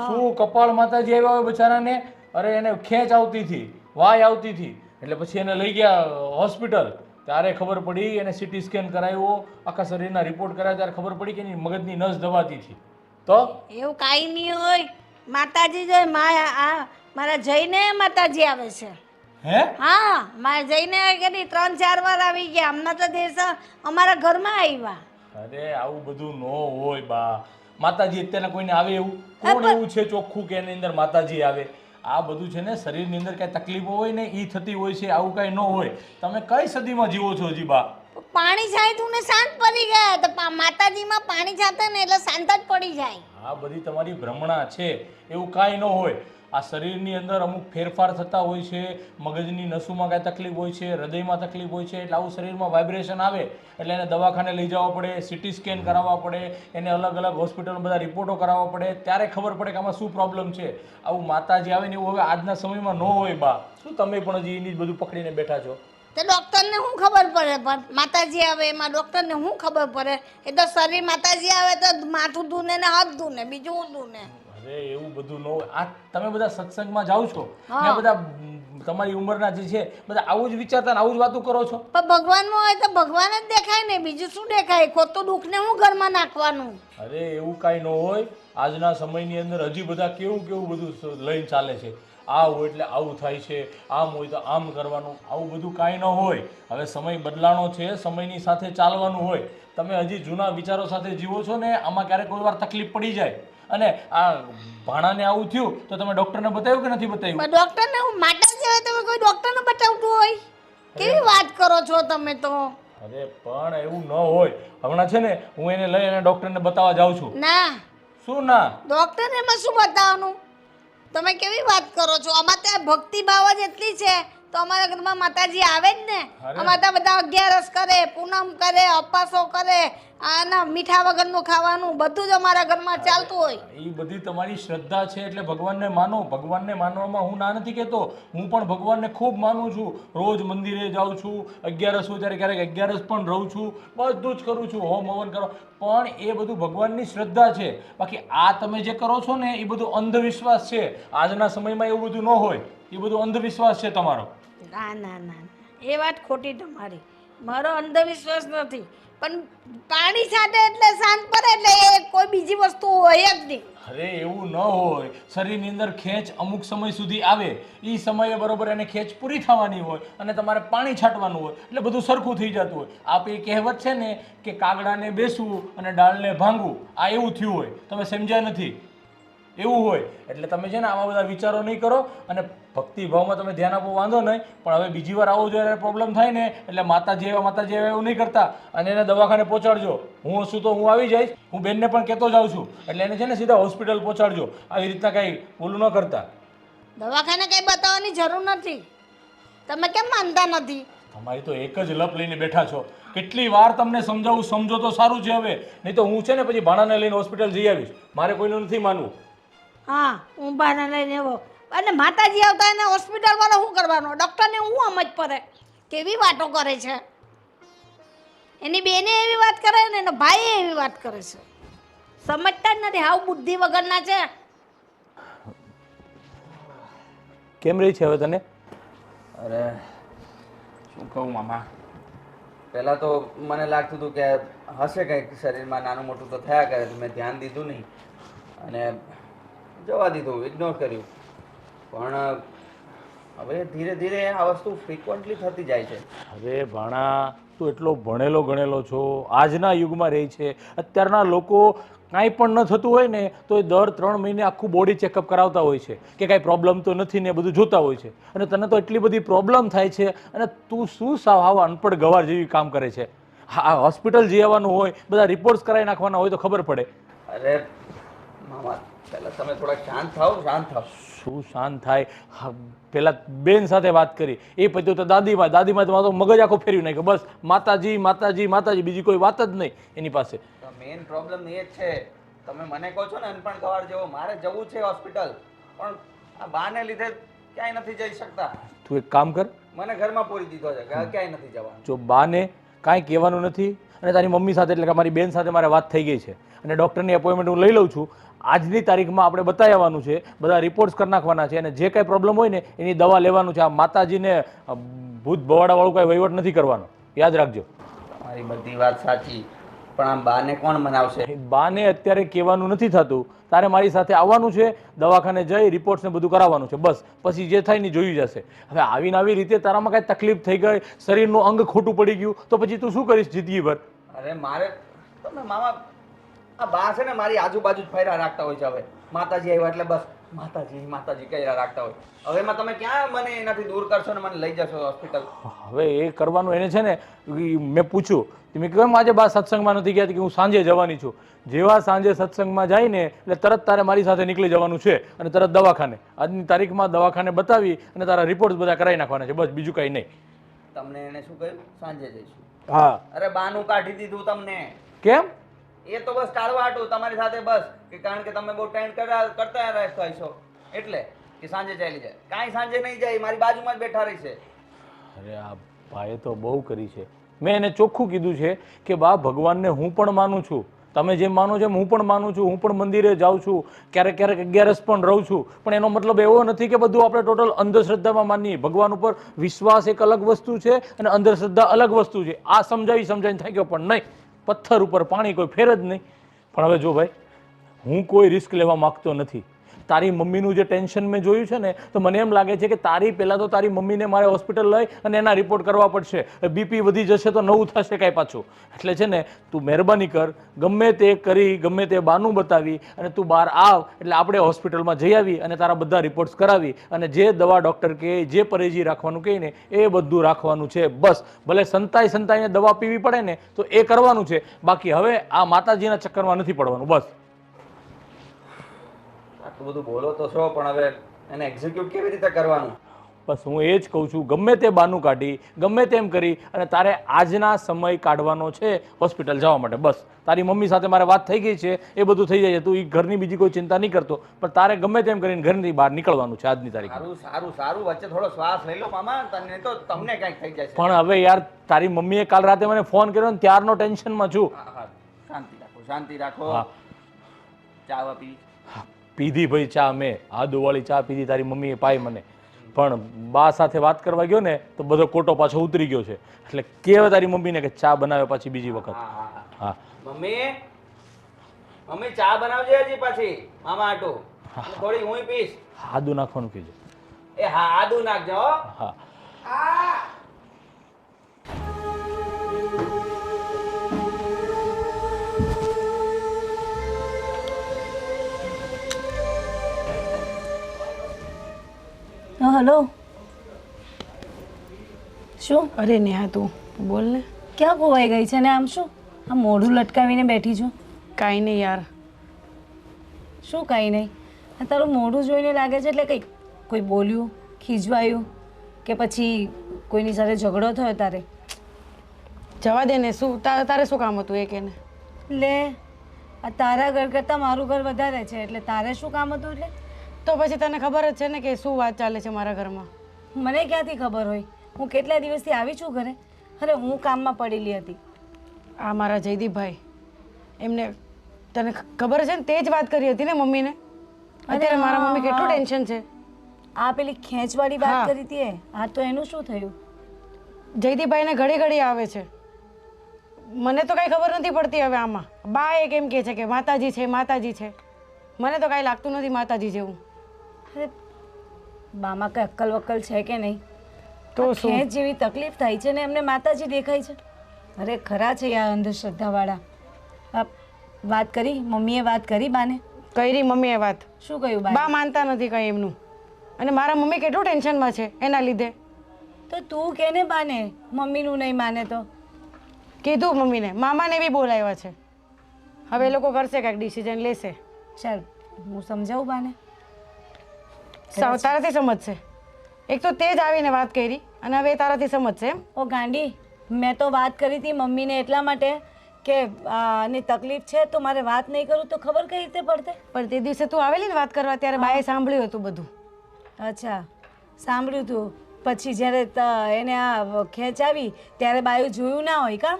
શું કપાળ માતાજી આવ્યા હોય બચારાને. અરે એને ખેંચ આવતી હતી, વાય આવતી હતી. એટલે પછી એને લઈ ગયા હોસ્પિટલ. ત્યારે ખબર પડી, એને સીટી સ્કેન કરાવ્યો, આખા શરીરના રિપોર્ટ કરાવ્યા, ત્યારે ખબર પડી કે એની મગજની નસ દબાતી હતી. તો એવું કાંઈ નહીં હોય. માતાજી જોઈ મારા જઈને માતાજી આવે છે. હે હા, મારે જઈને કેટલી 3-4 વાર આવી ગયા. હમણાં તો દિવસ અમારા ઘરમાં આવ્યા. અરે આવું બધું ન હોય બા. માતાજી અત્યારના કોઈને આવે એવું કોણ એવું છે ચોખ્ખું કે એની અંદર માતાજી આવે? આ બધું છે ને શરીરની અંદર કઈ તકલીફો હોય ને એ થતી હોય છે, આવું કઈ ન હોય. તમે કઈ સદીમાં જીવો છો હજી બા? પાણી છાંટ્યું ને શાંત પડી ગયા. તો માતાજીમાં પાણી છાંટે ને એટલે શાંત જ પડી જાય. આ બધી તમારી ભ્રમણા છે, એવું કાંઈ ન હોય. આ શરીરની અંદર અમુક ફેરફાર થતા હોય છે, મગજની નસોમાં કાંઈ તકલીફ હોય છે, હૃદયમાં તકલીફ હોય છે, એટલે આવું શરીરમાં વાઇબ્રેશન આવે એટલે એને દવાખાને લઈ જવા પડે, સીટી સ્કેન કરાવવા પડે, એને અલગ અલગ હોસ્પિટલમાં બધા રિપોર્ટો કરાવવા પડે, ત્યારે ખબર પડે કે આમાં શું પ્રોબ્લેમ છે. આવું માતાજી આવે ને એવું હવે આજના સમયમાં ન હોય બા. શું તમે પણ હજી એની જ બધું પકડીને બેઠા છો? તો ડૉક્ટરને શું ખબર પડે? પણ માતાજી આવે એમાં ડૉક્ટરને શું ખબર પડે? એ તો શરીર માતાજી આવે તો માથું ધૂને ને હાથ ધૂને, બીજું શું ધૂને? અરે એવું બધું ન હોય. આ તમે બધા સત્સંગમાં જાઓ છો ને બધા તમારી ઉંમરના જે છે બધા આવું જ વિચારતા ને આવું જ વાતો કરો છો. પણ ભગવાનમાં હોય તો ભગવાન જ દેખાય ને, બીજું શું દેખાય? ખોટું દુઃખને હું ઘરમાં નાખવાનું? અરે એવું કાંઈ ન હોય. આજના સમયની અંદર હજી બધા કેવું કેવું બધું લઈને ચાલે છે. આ હોય એટલે આવું થાય છે, આમ હોય તો આમ કરવાનું. આવું બધું કાંઈ ન હોય. હવે સમય બદલાણો છે, સમયની સાથે ચાલવાનું હોય. તમે હજી જૂના વિચારો સાથે જીવો છો ને, આમાં ક્યારેક કોઈ વાર તકલીફ પડી જાય. અને આ ભાણાને આવું થયું તો તમે ડૉક્ટરને બતાવ્યું કે નથી બતાવ્યું? પણ ડૉક્ટરને હું માતાજી હોય તમે કોઈ ડૉક્ટરને બતાવતું હોય? કેવી વાત કરો છો તમે તો? અરે પણ એવું ન હોય. હમણાં છે ને હું એને લઈ અને ડૉક્ટરને બતાવવા જાઉં છું. ના, શું ના? ડૉક્ટરને એમાં શું બતાવવાનું? તમે કેવી વાત કરો છો? અમારે ત્યાં ભક્તિ ભાવ જ એટલી છે તો અમારા ઘરમાં માતાજી આવે જ ને. અમારે ત્યાં બધા 11 કરે, પૂનમ કરે, અપાસો કરે, આના મીઠા વગરનું ખાવાનું બધું જ અમારા ઘરમાં ચાલતું હોય. એ બધી તમારી શ્રદ્ધા છે એટલે ભગવાનને માનો. ભગવાનને માનવામાં હું ના નથી કહેતો. હું પણ ભગવાનને ખૂબ માનું છું. રોજ મંદિરે જાઉં છું, 11 હોય ત્યારે ક્યારેક 11 પણ રહું છું, બધું જ કરું છું, હોમ હવન કરો. પણ એ બધું ભગવાનની શ્રદ્ધા છે. બાકી આ તમે જે કરો છો ને એ બધું અંધવિશ્વાસ છે. આજના સમયમાં એવું બધું ન હોય. એ બધું અંધવિશ્વાસ છે તમારો. ના ના ના, એ વાત ખોટી તમારી. મારો અંધવિશ્વાસ નથી. પણ પાણી છાંટે એટલે શાંત પડે એટલે એ કોઈ બીજી વસ્તુ હોય જ નહીં. અરે એવું ન હોય. શરીરની અંદર ખેંચ અમુક સમય સુધી આવે, એ સમયે બરોબર એને ખેંચ પૂરી થવાની હોય અને તમારે પાણી છાંટવાનું હોય એટલે બધું સરખું થઈ જતું હોય. આપ એ કહેવત છે ને કે કાગડાને બેસવું અને ડાળને ભાંગવું, આ એવું થયું હોય. તમે સમજ્યા નથી. એવું હોય એટલે તમે છે ને આવા બધા વિચારો નહીં કરો અને ભક્તિભાવમાં તમે ધ્યાન આપો, વાંધો નહીં. પણ હવે બીજી વાર આવો જ્યારે પ્રોબ્લેમ થાય ને એટલે માતાજી આવ્યા એવું નહીં કરતા અને એને દવાખાને પહોંચાડજો. હું હશું તો હું આવી જઈશ. હું બેનને પણ કહેતો જાઉં છું એટલે એને છે ને સીધા હોસ્પિટલ પહોંચાડજો. આવી રીતના કાંઈ બોલું ન કરતા. દવાખાને કંઈ બતાવવાની જરૂર નથી. તમે કેમ માનતા નથી? તમારી તો એક જ લપ લઈને બેઠા છો. કેટલી વાર તમને સમજાવું, સમજો તો સારું છે. હવે નહીં તો હું છે ને પછી ભાણાને લઈને હોસ્પિટલ જઈ આવીશ. મારે કોઈનું નથી માનવું. હા, હું બહાના લઈને એવો અને માતાજી આવતા એને હોસ્પિટલ વાળો શું કરવાનો? ડૉક્ટરને હું સમજ પડે? કેવી વાતો કરે છે? એની બેને એવી વાત કરે ને એનો ભાઈ એવી વાત કરે છે. સમજતા જ નથી. હાવ બુદ્ધિ વગરના છે. કેમ રહી છે હવે તને? અરે શું કહું મામા, પહેલાં તો મને લાગતું હતું કે હશે કંઈક શરીરમાં નાનું મોટું તો થયા કરે. મેં ધ્યાન દીધું નહીં અને જવા દીધું, ઇગ્નોર કર્યું. પણ હવે ધીરે ધીરે આ વસ્તુ ફ્રિકવન્ટલી થતી જાય છે. અરે ભાણા, તું એટલો ભણેલો ગણેલો છો, આજના યુગમાં રહી છે. અત્યારના લોકો કાંઈ પણ ન થતું હોય ને તો એ દર 3 મહિને આખું બોડી ચેકઅપ કરાવતા હોય છે કે કાંઈ પ્રોબ્લેમ તો નથી ને બધું જોતા હોય છે. અને તને તો એટલી બધી પ્રોબ્લેમ થાય છે અને તું શું સાવ આવા અનપઢ ગવાર જેવી કામ કરે છે. હા, હોસ્પિટલ જઈ આવવાનું હોય, બધા રિપોર્ટ્સ કરાવી નાખવાના હોય તો ખબર પડે. અરે મામા, પહેલાં તમે થોડા શાંત થાઓ, શાંત થાઓ. શું શાંત થાય? પેલા બેન સાથે વાત કરી, એ પછી તો દાદીમાં તો મગજ આખો ફેરવી નાખ્યો. બસ માતાજી માતાજી માતાજી, બીજી કોઈ વાત જ નહીં એની પાસે. મેઇન પ્રોબ્લેમ એ જ છે. તમે મને કહો છો ને અનપણ ગવાર જેવો, મારે જવું છે હોસ્પિટલ પણ આ બાને લીધે ક્યાંય નથી જઈ શકતા. તું એક કામ કર, મને ઘરમાં પૂરી દીધો છે કે ક્યાંય નથી જવાનું. જો બાને કાંઈ કહેવાનું નથી. અને તારી મમ્મી સાથે એટલે કે મારી બેન સાથે મારે વાત થઈ ગઈ છે અને ડૉક્ટરની એપોઇન્ટમેન્ટ હું લઈ લઉં છું. આજની તારીખમાં આપણે બતાવી આવવાનું છે, બધા રિપોર્ટ્સ કરી નાખવાના છે અને જે કાંઈ પ્રોબ્લેમ હોય ને એની દવા લેવાનું છે. આ માતાજીને ભૂત ભવાડાવાળું કાંઈ વહીવટ નથી કરવાનો, યાદ રાખજો. મારી બધી વાત સાચી, પણ આમ બાને કોણ મનાવશે? બાને અત્યારે કહેવાનું નથી થતું. તારે મારી સાથે આવવાનું છે, દવાખાને જઈ રિપોર્ટ્સ ને બધું કરાવવાનું છે, બસ. પછી જે થાય ને જોયું જશે. હવે આવીને આવી રીતે તારામાં કાંઈ તકલીફ થઈ ગઈ, શરીરનું અંગ ખોટું પડી ગયું, તો પછી તું શું કરીશ જિંદગીભર? અરે મારે તમે મામા આ બા છે ને મારી આજુબાજુ જ ફર્યા રાખતા હોય છે. હવે માતાજી આવ્યા એટલે બસ માતાજી માતાજી કર્યા રાખતા હોય. હવે એમાં તમે ક્યાં મને એનાથી દૂર કરશો ને મને લઈ જશો હોસ્પિટલ? હવે એ કરવાનું એને છે ને, મેં પૂછ્યું મેં કેમ આજે બા સત્સંગમાં નથી ગયા કે હું સાંજે જવાની છું. જેવા સાંજે સત્સંગમાં જાય ને એટલે તરત તારે મારી સાથે નીકળી જવાનું છે અને તરત દવાખાને. આજની તારીખમાં દવાખાને બતાવી અને તારા રિપોર્ટ બધા કરાવી નાખવાના છે, બસ. બીજું કંઈ નહીં. તમને એને શું કહ્યું? સાંજે જઈશું. હા. અરે બાનું કાઢી દીધું તમને. કેમ? એ તો બસ ટાળવા હાટું તમારી સાથે, બસ કે કારણ કે તમે બહુ ટાઈમ કરતા રહેતા હશો એટલે કે સાંજે ચાલી જાય. કાંઈ સાંજે નહીં જાય, મારી બાજુમાં જ બેઠા રહી છે. અરે આ ભાઈએ તો બહુ કરી છે. મેં એને ચોખ્ખું કીધું છે કે બા ભગવાનને હું પણ માનું છું, તમે જેમ માનો છો એમ હું પણ માનું છું, હું પણ મંદિરે જાઉં છું, ક્યારેક ક્યારેક 11 પણ રહું છું. પણ એનો મતલબ એવો નથી કે બધું આપણે ટોટલ અંધશ્રદ્ધામાં માનીએ. ભગવાન ઉપર વિશ્વાસ એક અલગ વસ્તુ છે અને અંધશ્રદ્ધા અલગ વસ્તુ છે. આ સમજાવીને થઈ ગયો, પણ નહીં, પથ્થર ઉપર પાણી કોઈ ફેર જ નહીં. પણ હવે જો ભાઈ, હું કોઈ રિસ્ક લેવા માગતો નથી. તારી મમ્મીનું જે ટેન્શન મેં જોયું છે ને, તો મને એમ લાગે છે કે પહેલાં તો તારી મમ્મીને મારે હોસ્પિટલ લઈ અને એના રિપોર્ટ કરવા પડશે. બીપી વધી જશે તો નવું થશે કાંઈ પાછું. એટલે છે ને, તું મહેરબાની કર, ગમે તે કરી, ગમે તે બાનું બતાવી અને તું બહાર આવ એટલે આપણે હોસ્પિટલમાં જઈ આવી અને તારા બધા રિપોર્ટ્સ કરાવી અને જે દવા ડૉક્ટર કહે, જે પરેજી રાખવાનું કહે ને એ બધું રાખવાનું છે, બસ. ભલે સંતાઈને દવા પીવી પડે ને તો એ કરવાનું છે. બાકી હવે આ માતાજીના ચક્કરમાં નથી પડવાનું, બસ. આટલું બધું બોલો તો છો, પણ હવે એને એક્ઝિક્યુટ કેવી રીતે કરવાનું? બસ હું એ જ કહું છું, ગમે તે બાનું કાઢી, ગમે તેમ કરી અને તારે આજના સમય કાઢવાનો છે હોસ્પિટલ જવા માટે, બસ. તારી મમ્મી સાથે મારે વાત થઈ ગઈ છે, એ બધું થઈ જાય છે. તું એ ઘરની બીજી કોઈ ચિંતા નહીં કરતો, પણ તારે ગમે તેમ કરીને ઘરની બહાર નીકળવાનું છે આજની તારીખ. સારું સારું સારું, વચ્ચે થોડો શ્વાસ લઈ લો મામા, તને તો તમને કંઈક થઈ જાય છે. પણ હવે યાર, તારી મમ્મીએ કાલ રાતે મને ફોન કર્યો ને ત્યારનો ટેન્શનમાં છું. શાંતિ રાખો, શાંતિ રાખો. હા. ચા પી પીધી ભાઈ ચા, મેં આદુવાળી ચા પીધી, તારી મમ્મીએ પાઈ મને. પણ બા સાથે વાત કરવા ગયો ને તો બધો કોટો પાછો ઉતરી ગયો છે. એટલે કહેવાય તારી મમ્મીને કે ચા બનાવે પાછી બીજી વખત. હા. મમ્મી મમ્મી ચા બનાવજે હજી પાછી મામા આટુ. થોડી હું પીશ. આદુ નાખવાનું કીધું. એ હા, આદુ નાખજો હો. હા. હલો, શું? અરે નેહા તું બોલ ને. ક્યાં ખોવાઈ ગઈ છે ને? આમ શું આ મોઢું લટકાવીને બેઠી છું? કાંઈ નહીં યાર. શું કાંઈ નહીં? આ તારું મોઢું જોઈને લાગે છે એટલે કંઈ કોઈ બોલ્યું, ખીજવાયું કે પછી કોઈની સાથે ઝઘડો થયો તારે? જવા દે ને, શું તારે શું કામ હતું એ કે ને. લે, આ તારા ઘર કરતાં મારું ઘર વધારે છે એટલે તારે શું કામ હતું? એટલે તો પછી તને ખબર જ છે ને કે શું વાત ચાલે છે મારા ઘરમાં. મને ક્યાંથી ખબર હોય? હું કેટલા દિવસથી આવી છું ઘરે. અરે હું કામમાં પડેલી હતી. આ મારા જયદીપભાઈ, એમને તને ખબર છે ને, તે જ વાત કરી હતી ને મમ્મીને. અત્યારે મારા મમ્મી કેટલું ટેન્શન છે. આ પેલી ખેંચવાળી વાત કરી હતી એ, આ તો એનું શું થયું? જયદીપભાઈને ઘડી ઘડી આવે છે. મને તો કાંઈ ખબર નથી પડતી હવે આમાં. બા એ કેમ કહે છે કે માતાજી છે, માતાજી છે. મને તો કાંઈ લાગતું નથી માતાજી જેવું. અરે બામાં કઈ અક્કલ વક્કલ છે કે નહીં? તો શું ખેંચ જેવી તકલીફ થાય છે ને એમને માતાજી દેખાય છે? અરે ખરા છે યાર અંધશ્રદ્ધાવાળા. વાત કરી મમ્મીએ? વાત કરી બાને? કરી મમ્મીએ વાત. શું કહ્યું બા માનતા નથી કંઈ એમનું. અને મારા મમ્મી કેટલું ટેન્શનમાં છે એના લીધે. તો તું કેને બાને મમ્મીનું નહીં માને તો? કીધું મમ્મીને, મામાને બી બોલાવ્યા છે. હવે એ લોકો કરશે કાંઈક ડિસિઝન લેશે. ચાલ હું સમજાવું બાને. તારાથી સમજશે. એક તો તે જ આવીને વાત કરી અને હવે તારાથી સમજશે એમ? ઓ ગાંડી, મેં તો વાત કરી હતી મમ્મીને એટલા માટે કે આની તકલીફ છે તો મારે વાત નહીં કરું તો ખબર કઈ રીતે પડતે? પણ તે દિવસે તું આવેલી ને વાત કરવા ત્યારે બાએ સાંભળ્યું હતું બધું. અચ્છા, સાંભળ્યું હતું. પછી જ્યારે એને આ ખેંચ આવી ત્યારે બાયું જોયું ના હોય કા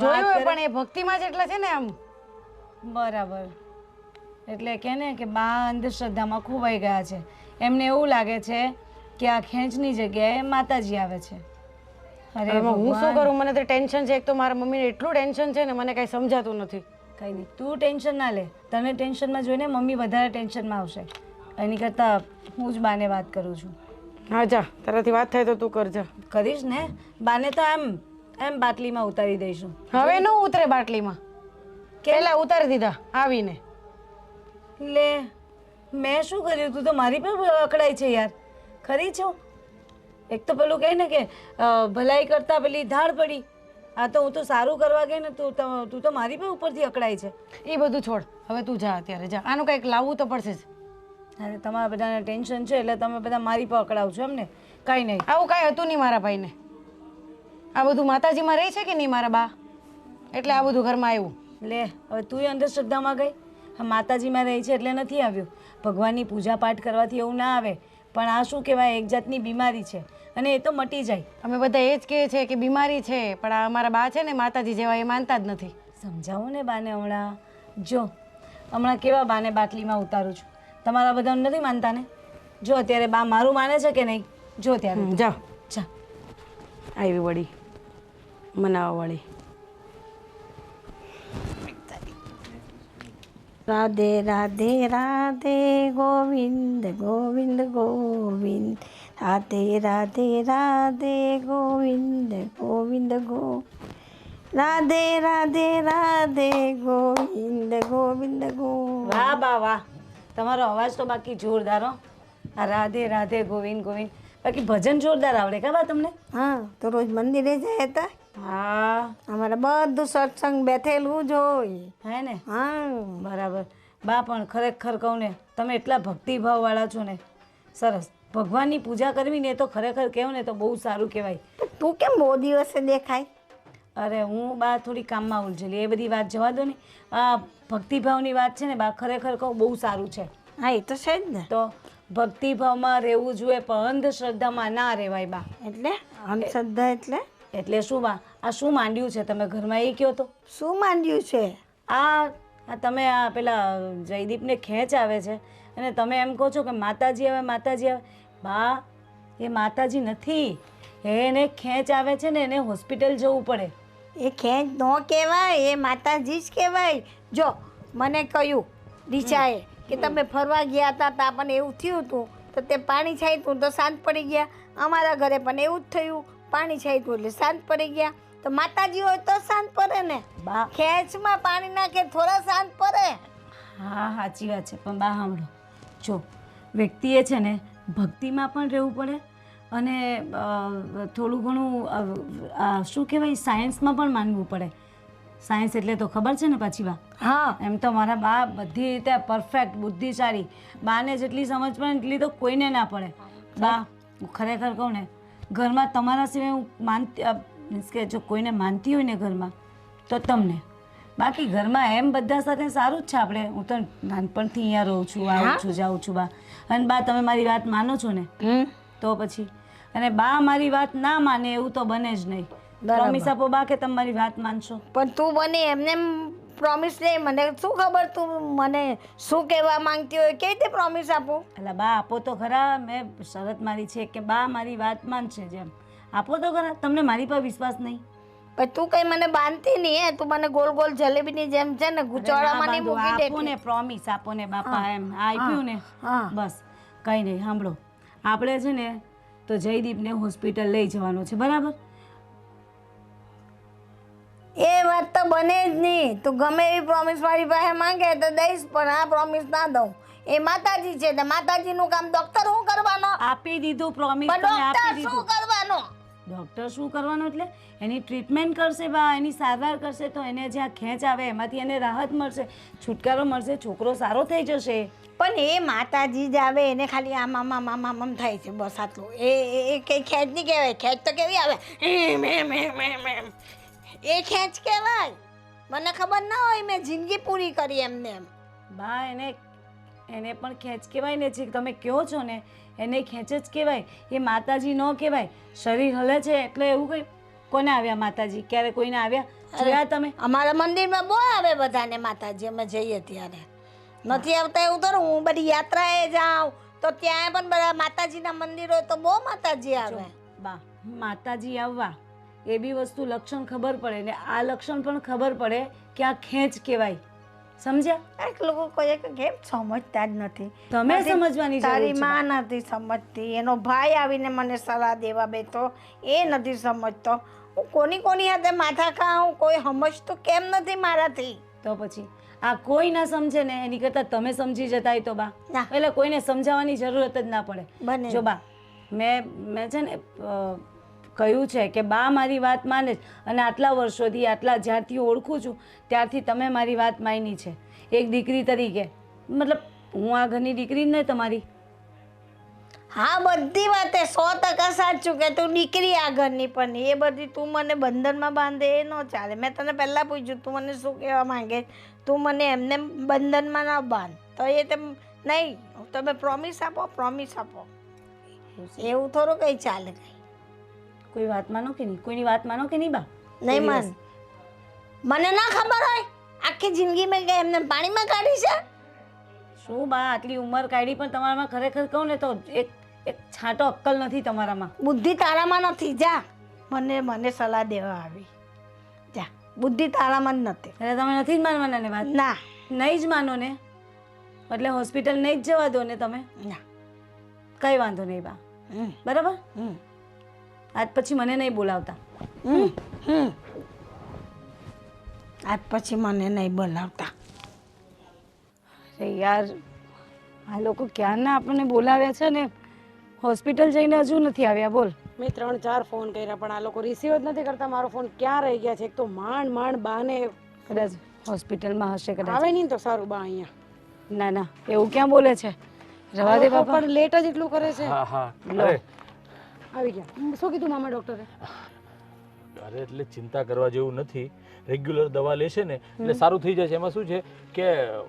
જોયું હોય પણ એ ભક્તિમાં જ એટલે છે ને આમ. બરાબર. એટલે કે ને કે બા અંધશ્રદ્ધામાં ખોવાઈ ગયા છે. એમને એવું લાગે છે કે આ ખેંચની જગ્યાએ માતાજી આવે છે. અરે હવે હું શું કરું? મને તો ટેન્શન છે. એક તો મારા મમ્મીને એટલું ટેન્શન છે ને મને કાંઈ સમજાતું નથી. કંઈ નહીં, તું ટેન્શન ના લે. તને ટેન્શનમાં જોઈને મમ્મી વધારે ટેન્શનમાં આવશે. એની કરતાં હું જ બાને વાત કરું છું. હા જા, તારાથી વાત થાય તો તું કરજા. કરીશ ને? બાને તો એમ બાટલીમાં ઉતારી દઈશું. હવે ન ઉતરે બાટલીમાં, પહેલા ઉતારી દીધા આવીને. લે, મેં શું કર્યું? તું તો મારી પર અકળાય છે યાર. ખરી છો? એક તો પેલું કહે ને કે ભલાઈ કરતા પેલી ધાડ પડી. આ તો હું તો સારું કરવા ગઈ ને તું તો મારી પર ઉપરથી અકળાય છે. એ બધું છોડ, હવે તું જા અત્યારે જા. આનું કંઈક લાવવું તો પડશે જ. અરે તમારા બધાને ટેન્શન છે એટલે તમે બધા મારી પર અકળાવ છો એમ ને? કાંઈ નહીં. આવું કાંઈ હતું નહીં મારા ભાઈને. આ બધું માતાજીમાં રહી છે કે નહીં મારા બા, એટલે આ બધું ઘરમાં આવ્યું. લે, હવે તું અંધશ્રદ્ધામાં ગઈ. હા, માતાજીમાં રહી છે એટલે નથી આવ્યું. ભગવાનની પૂજા પાઠ કરવાથી એવું ના આવે. પણ આ શું કહેવાય, એક જાતની બીમારી છે અને એ તો મટી જાય. અમે બધા એ જ કહે છે કે બીમારી છે, પણ આ અમારા બા છે ને માતાજી જેવા, એ માનતા જ નથી. સમજાવો ને બાને હમણાં. જો હમણાં કેવા બાને બાટલીમાં ઉતારું છું. તમારા બધા નથી માનતા ને? જો અત્યારે બા મારું માને છે કે નહીં? જો ત્યારે જાઓ, જા. આવી વળી મનાવા વાળી. રાધે રાધે રાધે ગોવિંદ ગોવિંદ ગોવિંદ, રાધે રાધે રાધે ગોવિંદ ગોવિંદ રાધે રાધે રાધે ગોવિંદ ગોવિંદ ગોવિંદ. વાહ બા વાહ, તમારો અવાજ તો બાકી જોરદાર હો. આ રાધે રાધે ગોવિંદ ગોવિંદ, બાકી ભજન જોરદાર આવડે કા બા તમને? હા, તો રોજ મંદિરે જાય હતા. હા, અમારે બધું સત્સંગ બેઠેલું જ હોય. હે ને? હા, બરાબર. બા પણ ખરેખર કહું ને, તમે એટલા ભક્તિભાવવાળા છો ને, સરસ. ભગવાનની પૂજા કરવી ને તો ખરેખર કહેવું ને તો બહુ સારું કહેવાય. તું કેમ બહુ દિવસે દેખાય? અરે હું બા થોડી કામમાં ઉલझેલી, એ બધી વાત જવા દો ને. આ ભક્તિભાવની વાત છે ને બા, ખરેખર કહું બહુ સારું છે. હા, એ તો છે જ ને. તો ભક્તિભાવમાં રહેવું જોઈએ પણ અંધશ્રદ્ધામાં ના રહેવાય બા. એટલે અંધશ્રદ્ધા એટલે શું બા, આ શું માંડ્યું છે તમે ઘરમાં એ કહો તો? શું માંડ્યું છે? આ તમે આ પેલા જયદીપને ખેંચ આવે છે અને તમે એમ કહો છો કે માતાજી આવે માતાજી આવે. બા, એ માતાજી નથી. એને ખેંચ આવે છે ને એને હોસ્પિટલ જવું પડે. એ ખેંચ ન કહેવાય, એ માતાજી જ કહેવાય. જો મને કહ્યું રીચાએ કે તમે ફરવા ગયા હતા તો આપણને એવું થયું હતું તો તે પાણી છાંટ્યું તો શાંત પડી ગયા. અમારા ઘરે પણ એવું જ થયું, પાણી છાંટ્યું એટલે શાંત પડી ગયા. તો માતાજી હોય તો શાંત પડે ને. બા, ખેંચમાં પાણી નાખે થોડા શાંત પડે. હા સાચી વાત છે. પણ બા સાંભળો, જો વ્યક્તિએ છે ને ભક્તિમાં પણ રહેવું પડે અને થોડું ઘણું શું કહેવાય સાયન્સમાં પણ માનવું પડે. સાયન્સ એટલે તો ખબર છે ને પાછી બા? હા, એમ તો મારા બા બધી રીતે પરફેક્ટ બુદ્ધિશાળી. બાને જેટલી સમજ પડે એટલી તો કોઈને ના પડે. બા હું ખરેખર કહું ને, ઘરમાં તમારા સિવાય હું માનતી, મીન્સ કે જો કોઈને માનતી હોય ને ઘરમાં તો તમને. બાકી ઘરમાં એમ બધા સાથે સારું જ છે આપણે. હું તો નાનપણથી અહીંયા રહું છું, આવું છું, જાઉં છું બા. અને બા તમે મારી વાત માનો છો ને? તો પછી અને બા મારી વાત ના માને એવું તો બને જ નહીં. પ્રોમિસ આપો બા કે તમે મારી વાત માનશો. પણ તું બને એમને પ્રોમિસ લે. મને શું ખબર તું મને શું કહેવા માંગતી હોય, કેવી રીતે પ્રોમિસ આપું? એટલે બા આપો તો ખરા. મેં શરત મારી છે કે બા મારી વાત માનશે. જેમ આપો તો ખરા. તમને મારી પર વિશ્વાસ નહીં? પણ તું કઈ મને બાંધતી નહીં હે. તું મને ગોલ ગોલ જલેબીની જેમ છે ને ગુચાળામાં નહીં મૂકી દે. આપો ને પ્રોમિસ આપો ને બાપા. એમ આપ્યું ને બસ. કંઈ નહીં. સાંભળો, આપણે છે ને તો જયદીપને હોસ્પિટલ લઈ જવાનો છે, બરાબર? એ વાત તો બને જ નહીં. તું ગમે એવી પ્રોમિસ મારી પાસે માંગે તો દઈશ, પણ આ પ્રોમિસ ના દઉં. એ માતાજી છે તો માતાજીનું કામ ડોક્ટર શું કરવાનો? આપી દીધું પ્રોમિસ. પણ ડોક્ટર શું કરવાનો? ડૉક્ટર શું કરવાનું એટલે એની ટ્રીટમેન્ટ કરશે બા, એની સારવાર કરશે તો એને જ્યાં ખેંચ આવે એમાંથી એને રાહત મળશે, છુટકારો મળશે, છોકરો સારો થઈ જશે. પણ એ માતાજી જ આવે, એને ખાલી આમ આમ આમ આમ આમ આમ થાય છે બસ આટલું. એ કંઈ ખેંચ નહીં કહેવાય. ખેંચ તો કેવી આવે? એ ખેંચ કહેવાય. મને ખબર ના હોય, મેં જિંદગી પૂરી કરી એમને એમ. બા એને પણ ખેંચ કહેવાય ને. જે તમે કહો છો ને એને ખેંચ જ કહેવાય, એ માતાજી ન કહેવાય. શરીર હલે છે એટલે એવું કંઈ. કોને આવ્યા માતાજી? ક્યારે કોઈને આવ્યા જોયા તમે? અમારા મંદિરમાં બહુ આવે બધાને માતાજી, અમે જઈએ ત્યારે. નથી આવતા એવું તો હું બધી યાત્રાએ જાઉં તો ત્યાં પણ બધા માતાજીના મંદિર હોય તો બહુ માતાજી આવે. બા, માતાજી આવવા એ બી વસ્તુ લક્ષણ ખબર પડે ને આ લક્ષણ પણ ખબર પડે કે આ ખેંચ કહેવાય. સમજ્યા? એક લોકો કોઈ કેમ સમજતા જ નથી. તમે સમજવાની જરૂર તારી છે. માં નથી સમજતી, એનો ભાઈ આવીને મને સલાહ દેવા બેઠો એ નથી સમજતો. હું કોની હાથે માથા ખાઉં, કોઈ સમજતું કેમ નથી મારાથી. તો પછી આ કોઈ ના સમજે ને એની કરતાં તમે સમજી જતા હોય તો બા, ના. એટલે કોઈને સમજાવવાની જરૂરત જ ના પડે. બને. જો બા, મેં છે ને કહ્યું છે કે બા મારી વાત માને જ, અને આટલા વર્ષોથી જ્યારથી ઓળખું છું ત્યારથી તમે મારી વાત માની છે એક દીકરી તરીકે. મતલબ હું આ ઘરની દીકરી જ ને તમારી. હા, બધી વાતે 100% સાચું કે તું દીકરી આ ઘરની, પણ એ બધી તું મને બંધનમાં બાંધે એ ન ચાલે. મેં તને પહેલાં પૂછ્યું તું મને શું કહેવા માંગે, તું મને એમને બંધનમાં ના બાંધ. તો એ તેમ નહીં, તમે પ્રોમિસ આપો. એવું થોડું કંઈ ચાલે. કોઈ વાત માનો કે નહીં? કોઈની વાત માનો કે નહીં બા? નહીં માન, મને ના ખબર હોય આખી જિંદગી મેં કે એમને પાણીમાં કાઢી છે. શું બા, આટલી ઉંમર કાઢી પણ તમારામાં ખરેખર કહું ને તો એક છાંટો અક્કલ નથી તમારામાં. બુદ્ધિ તારામાં નથી. જા, મને સલાહ દેવા આવી. જા, બુદ્ધિ તારામાં જ નથી. એટલે તમે નથી જ માનવાના ને વાત? ના, નહીં જ માનો ને એટલે હોસ્પિટલ નહીં જ જવા દો ને તમે? ના. કઈ વાંધો નહીં બા, બરાબર? આજ પછી મને નહીં બોલાવતા. આજ પછી મને નહીં બોલાવતા. અરે યાર, આ લોકો ક્યારના આપણને બોલાવ્યા છે ને હોસ્પિટલ જઈને હજુ નથી આવ્યા. બોલ. મેં 3-4 ફોન કર્યા પણ આ લોકો રિસીવ જ નથી કરતા. મારો ફોન ક્યાં રહી ગયા છે? એક તો માંડ બાને કદાચ હોસ્પિટલમાં હશે કદાચ. આવે નહીં તો સારું બા અહીંયા. ના ના, એવું ક્યાં બોલે છે? રવા દે બાપા. પણ લેટ જ એટલું કરે છે. હા હા અરે આવી ગયા. શું કીધું મામા ડોક્ટરે? અરે એટલે ચિંતા કરવા જેવું નથી. રેગ્યુલર દવા લેશે ને એટલે સારું થઈ જશે. એમાં શું છે કે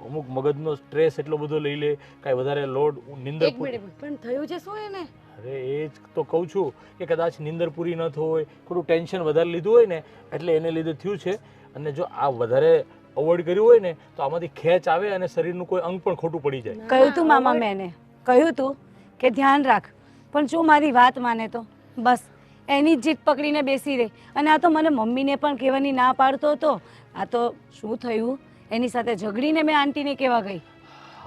અમુક મગજનો સ્ટ્રેસ એટલો બધો લઈ લે, કાંઈ વધારે લોડ, નિંદર એક મિનિટ પણ થયું છે શું એને? અરે એ જ તો કહું છું કે કદાચ નિંદર પૂરી ન થઈ હોય, થોડું ટેન્શન વધારે લીધું હોય ને એટલે એને લીધે થયું છે. અને જો આ વધારે અવોઇડ કર્યું હોય ને તો આમાંથી ખેંચ આવે અને શરીરનું કોઈ અંગ પણ ખોટું પડી જાય. કહ્યું તું મામા, મેં એને કહ્યું તું કે ધ્યાન રાખ, પણ જો મારી વાત માને તો બસ એની જ જીદ પકડીને બેસી રહી. અને આ તો મને મમ્મીને પણ કહેવાની ના પાડતો હતો. આ તો શું થયું, એની સાથે ઝઘડીને મેં આંટીને કહેવા ગઈ.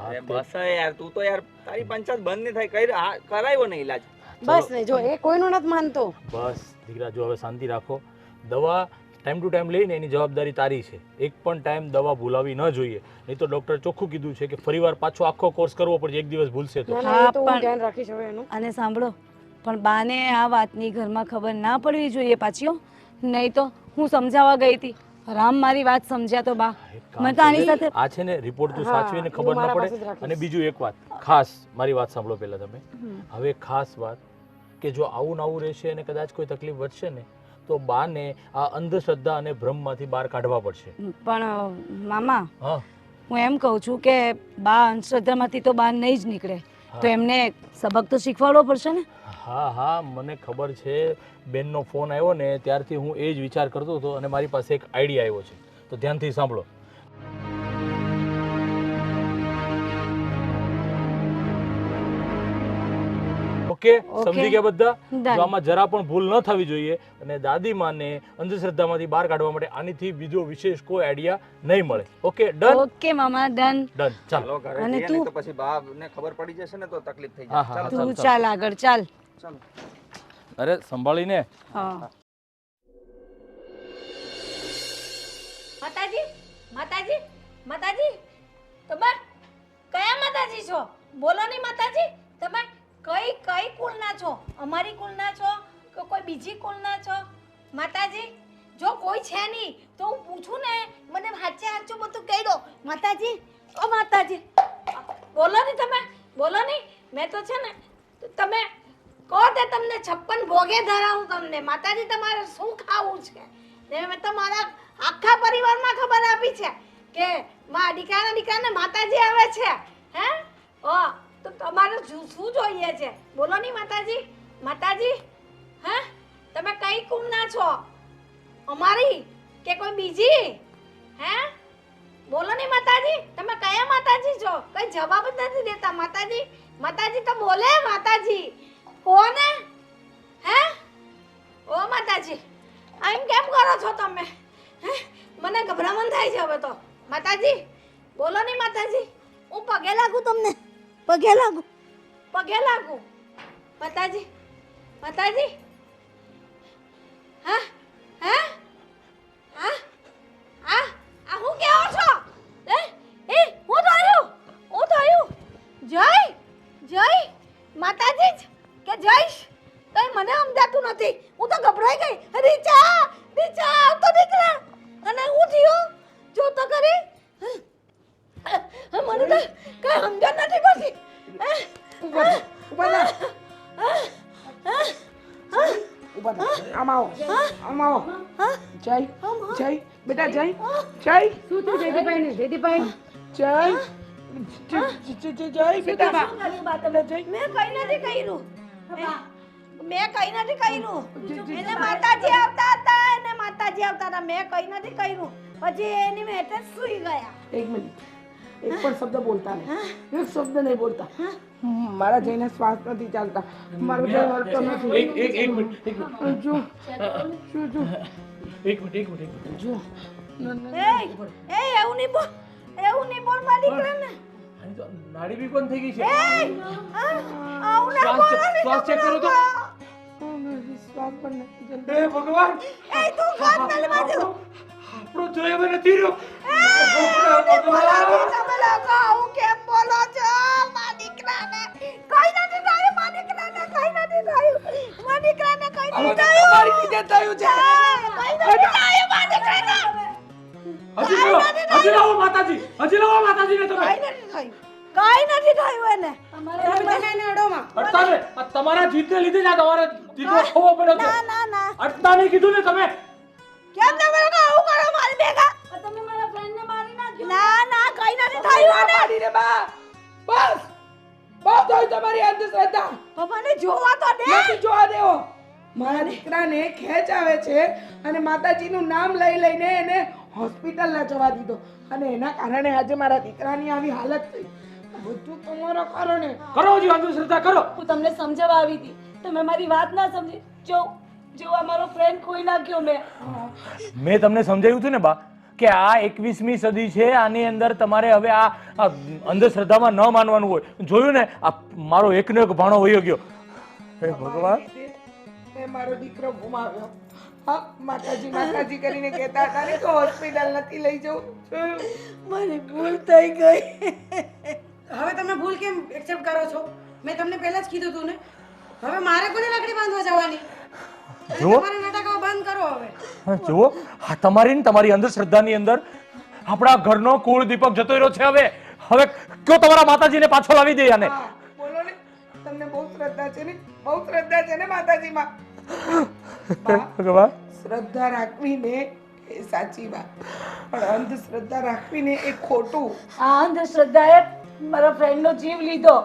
અરે બસ યાર, તું તો યાર તારી પંચાયત બંધ નહીં થાય. કરાયો ને ઈલાજ. બસ ને, જો એ કોઈનું નથી માનતો. બસ દીકરા, જો હવે શાંતિ રાખો. દવા ટાઈમ ટુ ટાઈમ લઈને એની જવાબદારી તારી છે. એક પણ ટાઈમ દવા ભૂલાવી ન જોઈએ, નહીં તો ડૉક્ટર ચોખ્ખું કીધું છે કે ફરીવાર પાછો આખો કોર્સ કરવો પડશે એક દિવસ ભૂલશે તો. ના, એ તો હું ધ્યાન રાખીશ હવે એનું. અને સાંભળો, પણ બાને આ વાતની ઘરમાં ખબર ના પડવી જોઈએ પાછી. નહીં તો હું સમજાવવા ગઈ હતી, રામ મારી વાત સમજ્યા તો બા મને તો આની સાથે. આ છે ને રિપોર્ટ તું સાચવીને ખબર ના પડે. અને બીજું એક વાત ખાસ, મારી વાત સાંભળો પહેલા તમે. હવે ખાસ વાત કે જો આવું ને આવું રહેશે અને કદાચ કોઈ તકલીફ વધશે ને તો બાને આ અંધશ્રદ્ધા અને ભ્રમમાંથી બહાર કાઢવા પડશે. પણ મામા, હા, હું એમ કહું છું કે બા અંધશ્રદ્ધામાંથી તો બહાર નહીં જ નીકળે, તો એમને સબક તો શીખવાડવો પડશે ને. હા હા, મને ખબર છે. બેનનો ફોન આવ્યો ને ત્યારથી હું એ જ વિચાર કરતો હતો અને મારી પાસે એક આઈડિયા આવ્યો છે, તો ધ્યાનથી સાંભળો. ઓકે, સમજી ગયા બધા? જો આમાં જરા પણ ભૂલ ન થવી જોઈએ અને દાદીમાને અંધશ્રદ્ધામાંથી બહાર કાઢવા માટે આનીથી બીજો વિશેષ કોઈ આઈડિયા નહીં મળે. Okay, done? ઓકે મામા, ડન. ડન. ચાલો. અને તું તો પછી બાને ખબર પડી જશે ને તો તકલીફ થઈ હા જાય. હા, તું ચાલ આગળ, ચાલ. ચાલો. અરે સંભાળીને. હા. માતાજી, માતાજી, માતાજી, તમે કયા માતાજી છો? બોલો નહીં માતાજી. તમે કઈ કુળના છો? અમારી કુળના છો કે કોઈ બીજી કુળના છો? માતાજી, જો કોઈ છે નહીં તો હું પૂછું ને, મને સાચું બધું કહી દો માતાજી. ઓ માતાજી, બોલો નહીં તમે, બોલો નહીં. મેં તો છે ને, તમે કહો તે તમને 56 ભોગે ધરાવું તમને. માતાજી, તમારે શું ખાવું છે? ને મેં તમારા આખા પરિવારમાં ખબર આપી છે કે દીકરાને માતાજી આવે છે. હે? ઓ તો તમારે શું જોઈએ છે? બોલો ની માતાજી. માતાજી, હે? તમે કઈ કુળના છો? અમારી કે કોઈ બીજી? હે? બોલો ની માતાજી, તમે કયા માતાજી છો? કઈ જવાબ જ નથી દેતા માતાજી. માતાજી તો બોલે માતાજી. કોને? હે? ઓ માતાજી, આમ કેમ કરો છો તમે? હે? મને ગભરામણ થાય છે હવે તો. માતાજી, બોલો ની માતાજી. હું પગે લાગુ તમને. પગે લાગુ. પગે લાગુ. માતાજી. માતાજી. હા? હે? હા? આ આ હું કેવો છો? એ હું થયું? હું થયું? જય જય માતાજી જ કે જઈશ કઈ મને સમજાતું નથી. હું તો ગભરાઈ ગઈ. રીચા રીચા આવતો દીકરા. અને હું થયું જો તો કરી. મને તો કઈ સમજણ નથી પડતી. ઉભા થા. આમ આવો. આમ આવો. જય જય બેટા જય જય શું થયું જયદીપભાઈને? જયદીપભાઈ જય જય બેટા મેં કઈ નથી કર્યું. મેં કઈ નથી કર્યું. એને માતાજી આવતા હતા. મેં કઈ નથી કર્યું. પછી એની મેટે સુઈ ગયા. એક મિનિટ એક પણ શબ્દ બોલતા નહીં. એક શબ્દ નહીં બોલતા. મારા જઈને શ્વાસ નથી ચાલતા. મારો જય હલતો નથી. એક મિનિટ જો શું જો એક મિનિટ જો એ એવું નહીં બોલ. એવું નહીં બોલ મારી દીકરાને. આની તો નાડી બી બંધ થઈ ગઈ છે. આવું ના બોલો. શ્વાસ ચેક કરો તો. શ્વાસ પણ નથી ચાલતો. હે ભગવાન, એ તું ઘર નલ બાજુ. આપણો જોઈ હવે નથી રહ્યો. તમે લોકો આવું કેમ બોલો છો? મારા દીકરાને કઈ નથી થયું. મારા દીકરાને કઈ નથી થયું. મારા દીકરાને કઈ નથી થયું. અમારી રીતે થયું છે. કઈ નથી થયું મારા દીકરાને. હજી લાવો માતાજી, હજી લાવો માતાજીને તમે. કઈ નથી થયું. કઈ નથી થયું એને. એને અડોમાં અટતાને, આ તમારા જીતને લીધે જ આ તમારા દીકરો ખોવો પડ્યો છે. ના અટતાને કીધું ને તમે. કેમ તમે લોકો આવું કરો મારી ભેગા? તમે મારા ફ્રેન્ડને મારી નાખ્યો. ના કઈ નથી થયું એને. મારીને બા બસ બસ થયું તમારી અંધશ્રદ્ધા. મને જોવા તો દે. નથી જોવા દેવો. મારા દીકરાને ખેંચ આવે છે અને માતાજીનું નામ લઈ લઈને એને હોસ્પિટલના જવા દીધો અને એના કારણે આજે મારા દીકરાની આવી હાલત થઈ. બધું તમારા કારણે. કરો જી અંધશ્રદ્ધા કરો. હું તમને સમજાવવા આવી હતી. તમે મારી વાત ના સમજી. જો આ મારો ફ્રેન્ડ ખોઈ નાખ્યો મેં તમને સમજાવ્યું હતું ને બા કે આ 21મી સદી છે. આની અંદર તમારે હવે આ અંધશ્રદ્ધામાં ન માનવાનું હોય. જોયું ને, આ મારો એકનો એક ભાણો વયો ગયો. હે ભગવાન, મેં મારો દીકરો ગુમાવ્યો. હા, માતાજી કરીને કહેતા હતા ને કે હોસ્પિટલ નથી લઈ જવું. મારી ભૂલ થઈ ગઈ. હવે તમે ભૂલ કેમ એક્સેપ્ટ કરો છો? મેં તમને પહેલા જ કીધું હતું ને. હવે મારે કોને લાકડી બાંધવા જવાની? જુઓ તમારા નાટકો બંધ કરો હવે. જુઓ, આ તમારી ને તમારી અંધશ્રદ્ધાની અંદર આપણા ઘરનો કુળ દીપક જતો રહ્યો છે. હવે કયો તમારા માતાજીને પાછો લાવી દે આને. હા, બોલો ને. તમને બહુ શ્રદ્ધા છે ને? બહુ શ્રદ્ધા છે ને માતાજીમાં? ભગવાન, શ્રદ્ધા રાખવી ને એ સાચી વાત, પણ અંધશ્રદ્ધા રાખવી ને એ ખોટું. આ અંધશ્રદ્ધાએ મારા ફ્રેન્ડનો જીવ લીધો.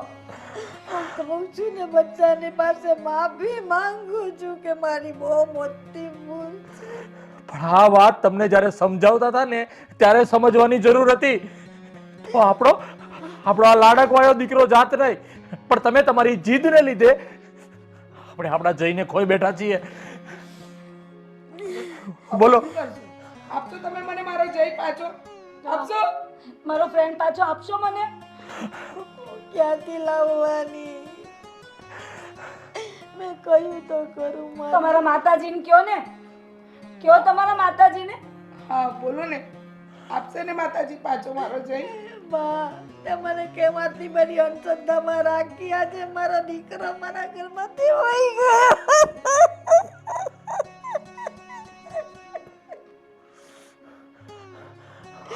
કહું છું ને બચ્ચાની પાસે માફી માંગુ છું કે મારી બહુ મોટી ભૂલ છે. પણ આ વાત તમને જ્યારે સમજાવતા હતા ને ત્યારે સમજવાની જરૂર હતી. તો આપણો આ લાડકવાયો દીકરો જાત નહીં, પણ તમે તમારી જીદને લીધે આપણે આપણા જઈને ખોઈ બેઠા છીએ. બોલો, આપશો તમે મને મારો જય પાછો? આપશો? મારો ફ્રેન્ડ પાછો આપશો મને? ક્યાંથી લાવવાની? મેં કહ્યું તો ખરું. તમારા માતાજીને કયો ને. કયો તમારા માતાજીને. હા, બોલો ને. આપશે ને માતાજી પાછો મારો જય? બા, તે મને કેમ આટલી બધી અંધશ્રદ્ધામાં રાખી? આજે મારો દીકરો મારા ઘરમાંથી વહી ગયો.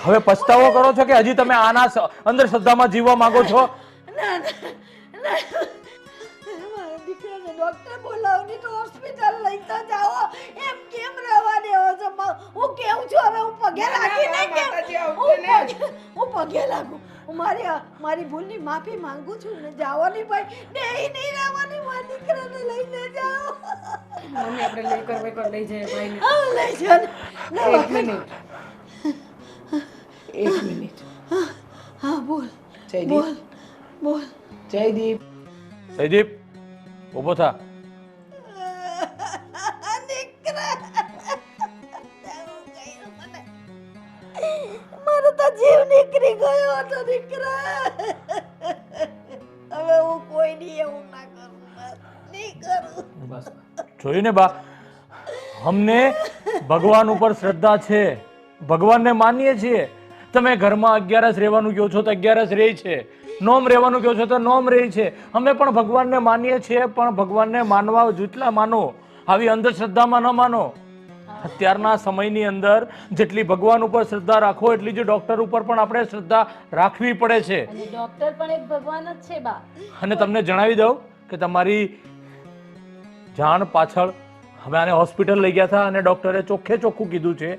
હવે પછતાવો કરો છો કે હજી તમે આના અંધશ્રદ્ધામાં જીવવા માંગો છો? ના મારા દીકરાને ડોક્ટર બોલાવની તો હોસ્પિટલ લઈ તો જાઓ. એમ કેમ રહેવા દેવો છો? હું કેવું છું હવે હું પગે લાગી નહીં કે માતાજી આવશે ને. હું પગે લાગુ. મારી ભૂલની માફી માંગુ છું ને જાવાની ભાઈ નહીં રહેવાની મારી દીકરાને લઈને જાઓ મમ્મી આપણે લઈ કર લઈ જઈએ ભાઈને લઈ જાઓ એક મિનિટ એક મિનિટ હા બોલ જયદીપ બોલ જયદીપ જયદીપ ઊભો થા. મારો તો જીવ નીકળી ગયો હતો દીકરા હવે હું કોઈ નહીં એવું ના કરું નહીં કરું બસ જોયું ને બા, અમને ભગવાન ઉપર શ્રદ્ધા છે, ભગવાનને માનીએ છીએ. તમે ઘરમાં 11 રહેવાનું કહો છો તો 11 રહે છે, નોમ રહેવાનું કહો છો તો નોમ રહે છે. અમે પણ ભગવાનને માનીએ છીએ, પણ ભગવાનને માનવા જેટલા માનો, આવી અંધશ્રદ્ધામાં ન માનો. અત્યારના સમયની અંદર જેટલી ભગવાન ઉપર શ્રદ્ધા રાખો એટલી જ ડોક્ટર ઉપર પણ આપણે શ્રદ્ધા રાખવી પડે છે. અને ડોક્ટર પણ એક ભગવાન જ છે બા. અને તમને જણાવી દઉં કે તમારી જાણ પાછળ અમે આને હોસ્પિટલ લઈ ગયા હતા અને ડોક્ટરે ચોખ્ખે ચોખ્ખું કીધું છે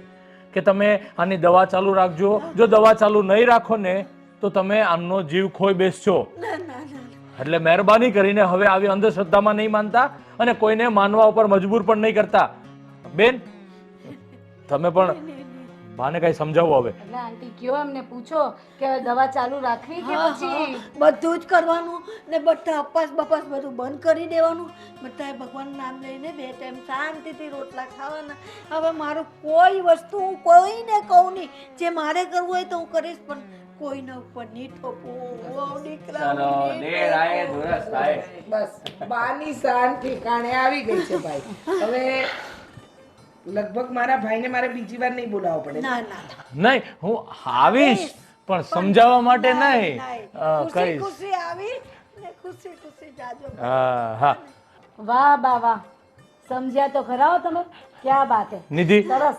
કે તમે આની દવા ચાલુ રાખજો. જો દવા ચાલુ નહીં રાખો ને તો તમે આમનો જીવ ખોઈ બેસશો. એટલે મહેરબાની કરીને હવે આવી અંધશ્રદ્ધામાં નહીં માનતા અને કોઈને માનવા ઉપર મજબૂર પણ નહીં કરતા. બેન, તમે પણ બાને કઈ સમજાવો હવે. એટલે આંટી કયો એમને પૂછો કે હવે દવા ચાલુ રાખવી કે પછી બધું જ કરવાનું ને બધા અપાસ બપાસ બધું બંધ કરી દેવાનું. બધાએ ભગવાનનું નામ લઈને 2 ટાઈમ શાંતિથી રોટલા ખાવાના. હવે મારું કોઈ વસ્તુ હું કોઈને કહું નહીં. જે મારે કરવું હોય તો હું કરીશ, પણ કોઈના ઉપર નહીં ઠોકવું. ચાલો દેર આયે દુરસ્ત આયે. બસ બાની શાન ઠેકાણે આવી ગઈ છે ભાઈ. હવે લગભગ મારા ભાઈને મારે બીજી વાર નહીં બોલાવવો પડે. ના ના નહીં, હું આવીશ પણ સમજાવવા માટે નહીં, ખુશી કહીશ. ખુશી આવી ને ખુશી ખુશી જાજો. હા, વાહ બા વાહ, સમજ્યા તો ખરા હો તમે. ક્યાં બાત હે, નિધિ સરસ.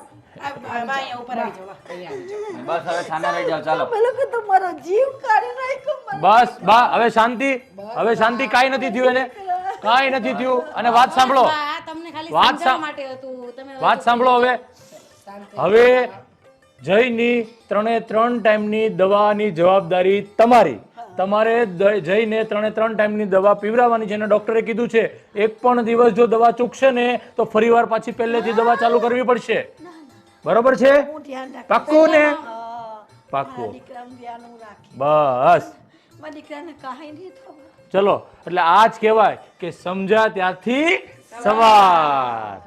બસ હવે છાના રહી જાઓ. ચાલો અમે લોકો તો મારો જીવ કાઢી નાખ્યો. બસ બા, હવે શાંતિ, હવે શાંતિ. કાંઈ નથી થયું એને, કાંઈ નથી થયું. અને વાત સાંભળો, આ તમને ખાલી વાત સમજાવવા માટે હતું. તમે વાત સાંભળો. હવે જયની 3 ટાઈમની દવાની જવાબદારી તમારી. તમારે જઈને 3 ટાઈમની દવા પીવડાવવાની છે અને ડોક્ટરે કીધું છે એક પણ દિવસ જો દવા ચૂકશે ને તો ફરીવાર પાછી પહેલેથી દવા ચાલુ કરવી પડશે. બરોબર છે? હું ધ્યાન રાખીશ. પાક્કું ને? હા, પાક્કું. મારા દીકરાનું ધ્યાન હું રાખીશ. બસ મારા દીકરાને કાંઈ નહીં થવું. ચલો, એટલે આ જ કહેવાય કે સમજ્યા ત્યાંથી સવાર.